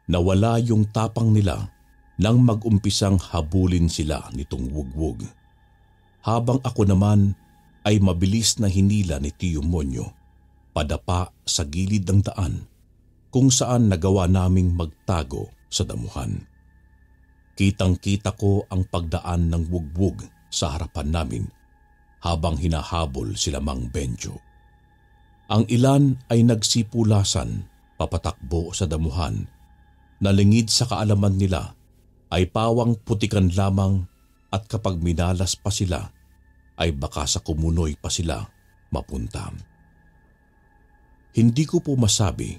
Nawala yung tapang nila nang mag-umpisang habulin sila nitong wugwug. Habang ako naman ay mabilis na hinila ni Tio Monyo padapa sa gilid ng daan kung saan nagawa naming magtago sa damuhan. Kitang-kita ko ang pagdaan ng wugwug sa harapan namin habang hinahabol sila Mang Benjo. Ang ilan ay nagsipulasan papatakbo sa damuhan na lingid sa kaalaman nila ay pawang putikan lamang at kapag minalas pa sila ay baka sa kumunoy pa sila mapunta. Hindi ko po masabi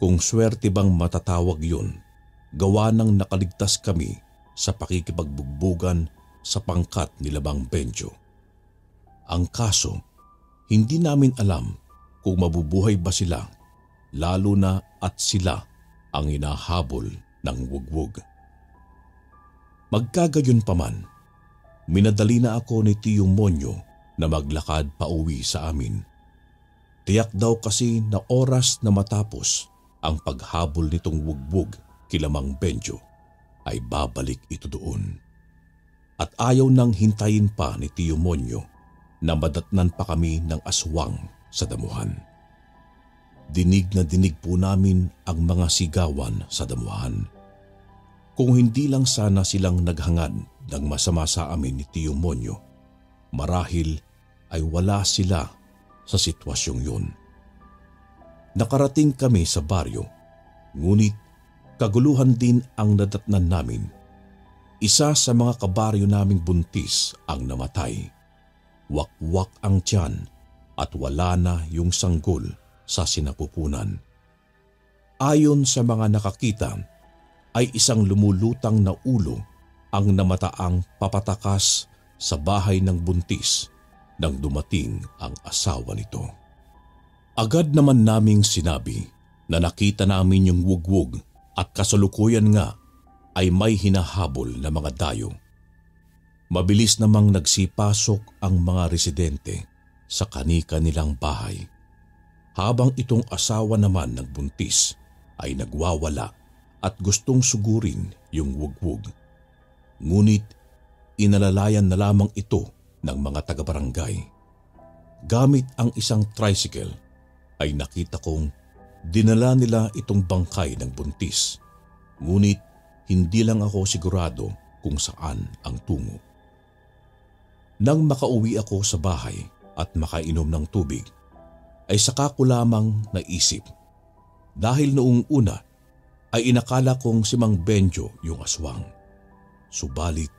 kung swerte bang matatawag yun gawa ng nakaligtas kami sa pakikipagbugbugan sa pangkat ni Mang Benjo. Ang kaso, hindi namin alam kung mabubuhay ba sila lalo na at sila ang hinahabol ng wugwug. Magkagayon pa man, minadali na ako ni Tio Monyo na maglakad pa uwi sa amin. Tiyak daw kasi na oras na matapos ang paghabol nitong wugwug kila Mang Benjo ay babalik ito doon. At ayaw nang hintayin pa ni Tio Monyo na madatnan pa kami ng aswang sa damuhan. Dinig na dinig po namin ang mga sigawan sa damuhan. Kung hindi lang sana silang naghangad ng masama sa amin ni Tio Monyo, marahil ay wala sila sa sitwasyong yun. Nakarating kami sa baryo, ngunit kaguluhan din ang nadatnan namin. Isa sa mga kabaryo naming buntis ang namatay. Wakwak ang tiyan at wala na yung sanggol sa sinapupunan. Ayon sa mga nakakita, ay isang lumulutang na ulo ang namataang papatakas sa bahay ng buntis nang dumating ang asawa nito. Agad naman naming sinabi na nakita namin yung wugwug at kasalukuyan nga ay may hinahabol na mga dayo. Mabilis namang nagsipasok ang mga residente sa kani-kanilang bahay, habang itong asawa naman ng buntis ay nagwawala at gustong sugurin yung wugwug. Ngunit inalalayan na lamang ito ng mga taga-barangay. Gamit ang isang tricycle ay nakita kong dinala nila itong bangkay ng buntis. Ngunit hindi lang ako sigurado kung saan ang tungo. Nang makauwi ako sa bahay at makainom ng tubig, ay saka ko lamang naisip. Dahil noong una ay inakala kong si Mang Benjo yung aswang. Subalit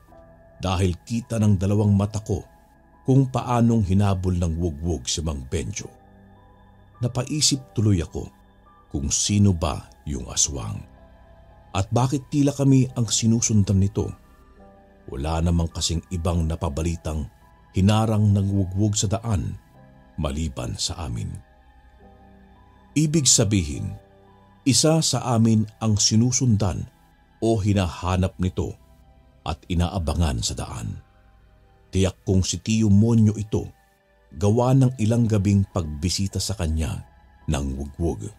dahil kita ng dalawang mata ko kung paanong hinabol ng wugwug si Mang Benjo, napaisip tuloy ako kung sino ba yung aswang at bakit tila kami ang sinusundan nito. Wala namang kasing ibang napabalitang hinarang ng wugwug sa daan maliban sa amin. Ibig sabihin, isa sa amin ang sinusundan o hinahanap nito at inaabangan sa daan. Tiyak kong si Tiyo Monyo ito, gawa ng ilang gabing pagbisita sa kanya ng wugwug.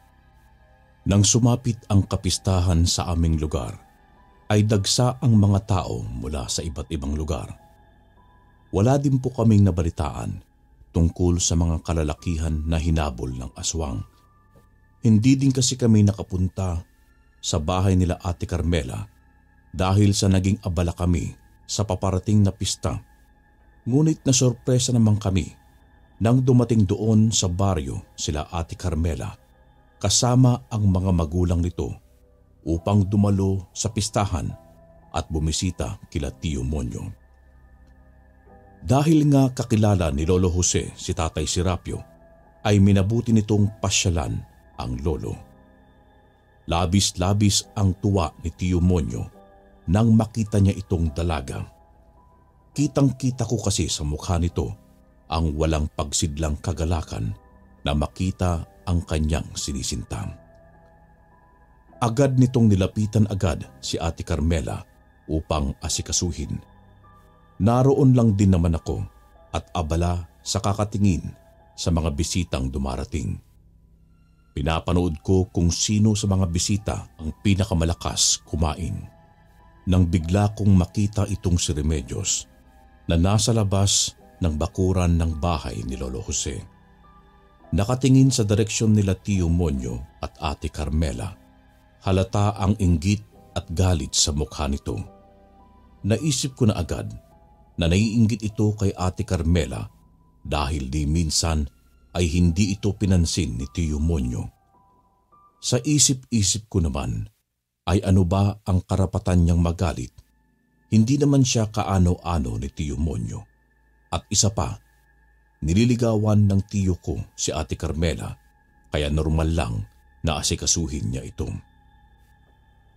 Nang sumapit ang kapistahan sa aming lugar, ay dagsa ang mga tao mula sa iba't ibang lugar. Wala din po kaming nabalitaan tungkol sa mga kalalakihan na hinabol ng aswang. Hindi din kasi kami nakapunta sa bahay nila Ate Carmela dahil sa naging abala kami sa paparating na pista. Ngunit nasorpresa naman kami nang dumating doon sa baryo sila Ate Carmela kasama ang mga magulang nito upang dumalo sa pistahan at bumisita kila Tiyo Monyo. Dahil nga kakilala ni Lolo Jose si Tatay Serapio, ay minabuti nitong pasyalan ang lolo. Labis-labis ang tuwa ni Tiyo Monyo nang makita niya itong dalaga. Kitang-kita ko kasi sa mukha nito ang walang pagsidlang kagalakan na makita ang kanyang sinisinta. Agad nitong nilapitan agad si Ate Carmela upang asikasuhin. Naroon lang din naman ako at abala sa kakatingin sa mga bisitang dumarating. Pinapanood ko kung sino sa mga bisita ang pinakamalakas kumain. Nang bigla kong makita itong si Remedios na nasa labas ng bakuran ng bahay ni Lolo Jose. Nakatingin sa direksyon nila Tiyo Monyo at Ate Carmela. Halata ang inggit at galit sa mukha nito. Naisip ko na agad na naiinggit ito kay Ate Carmela dahil di minsan ay hindi ito pinansin ni Tiyo Monyo. Sa isip-isip ko naman ay ano ba ang karapatan niyang magalit? Hindi naman siya kaano-ano ni Tiyo Monyo. At isa pa, nililigawan ng tiyo ko si Ate Carmela kaya normal lang na asikasuhin niya ito.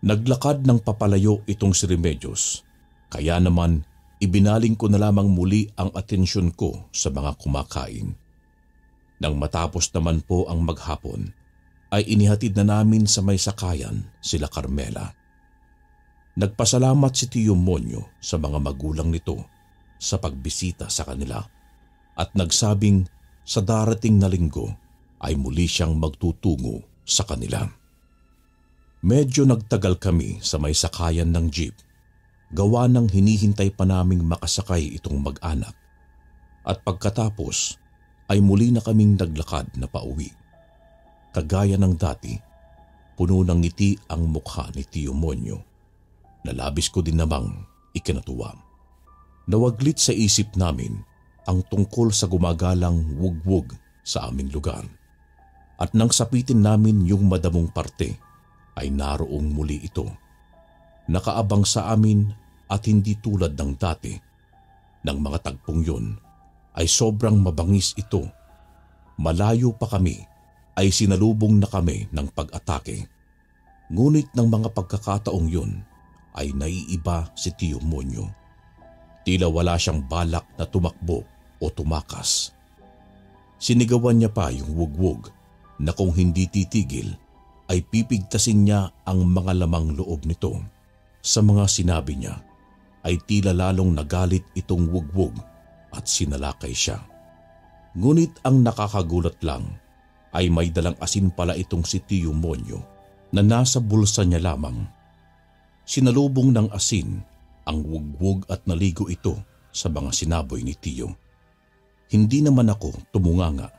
Naglakad ng papalayo itong si Remedios, kaya naman ibinaling ko na lamang muli ang atensyon ko sa mga kumakain. Nang matapos naman po ang maghapon, ay inihatid na namin sa may sakayan sila Carmela. Nagpasalamat si Tiyo Monyo sa mga magulang nito sa pagbisita sa kanila at nagsabing sa darating na linggo ay muli siyang magtutungo sa kanila. Medyo nagtagal kami sa may sakayan ng jeep, gawa ng hinihintay pa naming makasakay itong mag-anak. At pagkatapos ay muli na kaming naglakad na pauwi. Kagaya ng dati, puno ng ngiti ang mukha ni Tiyo Monyo. Nalabis ko din namang ikinatuwa. Nawaglit sa isip namin ang tungkol sa gumagalang wugwug sa aming lugar. At nang sapitin namin yung madamong parte, ay naroong muli ito. Nakaabang sa amin at hindi tulad ng dati. Nang mga tagpong yun ay sobrang mabangis ito. Malayo pa kami ay sinalubong na kami ng pag-atake. Ngunit ng mga pagkakataong yun ay naiiba si Tiyo Monyo. Tila wala siyang balak na tumakbo o tumakas. Sinigawan niya pa yung wugwug na kung hindi titigil ay pipigtasin niya ang mga lamang loob nito. Sa mga sinabi niya ay tila lalong nagalit itong wugwug at sinalakay siya. Ngunit ang nakakagulat lang ay may dalang asin pala itong si Tiyo Monyo na nasa bulsa niya lamang. Sinalubong ng asin ang wugwug at naligo ito sa mga sinaboy ni Tiyo. Hindi naman ako tumunganga.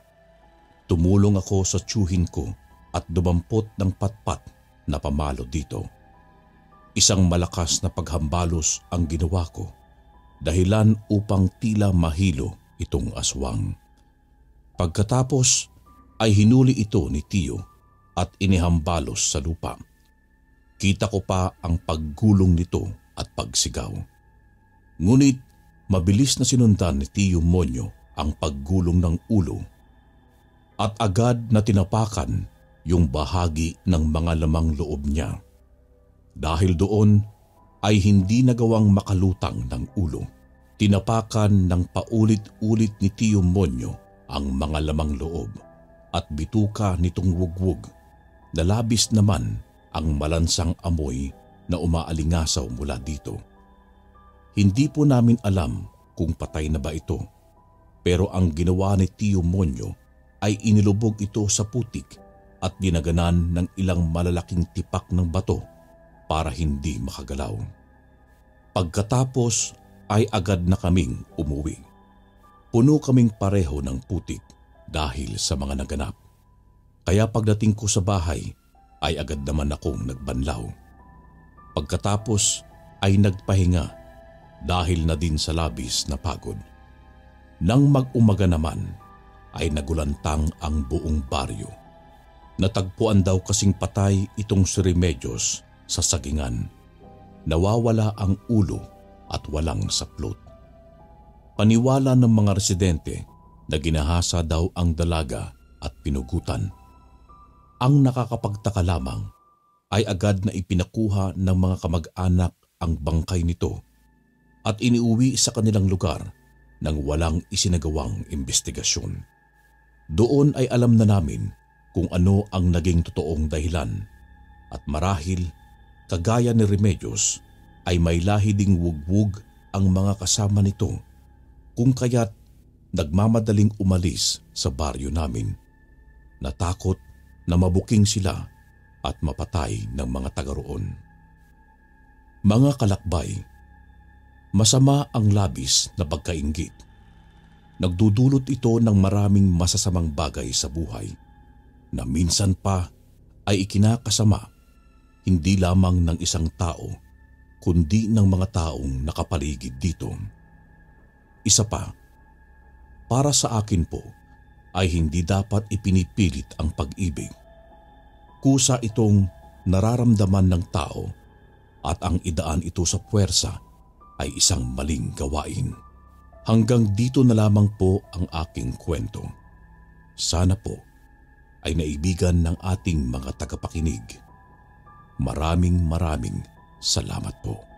Tumulong ako sa tiyuhin ko at dumampot ng patpat na pamalo dito. Isang malakas na paghambalos ang ginawa ko, dahilan upang tila mahilo itong aswang. Pagkatapos ay hinuli ito ni Tiyo at inihambalos sa lupa. Kita ko pa ang paggulong nito at pagsigaw. Ngunit mabilis na sinundan ni Tiyo Monyo ang paggulong ng ulo at agad na tinapakan yung bahagi ng mga lamang loob niya. Dahil doon ay hindi nagawang makalutang ng ulo. Tinapakan ng paulit-ulit ni Tiyo Monyo ang mga lamang loob at bituka nitong wugwug na labis naman ang malansang amoy na umaalingasaw mula dito. Hindi po namin alam kung patay na ba ito, pero ang ginawa ni Tio Monyo ay inilubog ito sa putik at dinaganan ng ilang malalaking tipak ng bato para hindi makagalaw. Pagkatapos ay agad na kaming umuwi. Puno kaming pareho ng putik dahil sa mga naganap. Kaya pagdating ko sa bahay ay agad naman akong nagbanlaw. Pagkatapos ay nagpahinga dahil na din sa labis na pagod. Nang mag-umaga naman ay nagulantang ang buong baryo. Natagpuan daw kasing patay itong si Remedios sa sagingan. Nawawala ang ulo at walang saplot. Paniwala ng mga residente na ginahasa daw ang dalaga at pinugutan. Ang nakakapagtaka lamang ay agad na ipinakuha ng mga kamag-anak ang bangkay nito at iniuwi sa kanilang lugar nang walang isinagawang investigasyon. Doon ay alam na namin kung ano ang naging totoong dahilan at marahil kagaya ni Remedios ay may lahi ding wugwug ang mga kasama nito kung kaya't nagmamadaling umalis sa baryo namin. Natakot na mabuking sila at mapatay ng mga taga roon. Mga kalakbay, masama ang labis na pagkainggit. Nagdudulot ito ng maraming masasamang bagay sa buhay na minsan pa ay ikinakasama hindi lamang ng isang tao kundi ng mga taong nakapaligid dito. Isa pa, para sa akin po ay hindi dapat ipinipilit ang pag-ibig. Kusa itong nararamdaman ng tao at ang idaan ito sa puwersa ay isang maling gawain. Hanggang dito na lamang po ang aking kwento. Sana po ay naibigan ng ating mga tagapakinig. Maraming salamat po.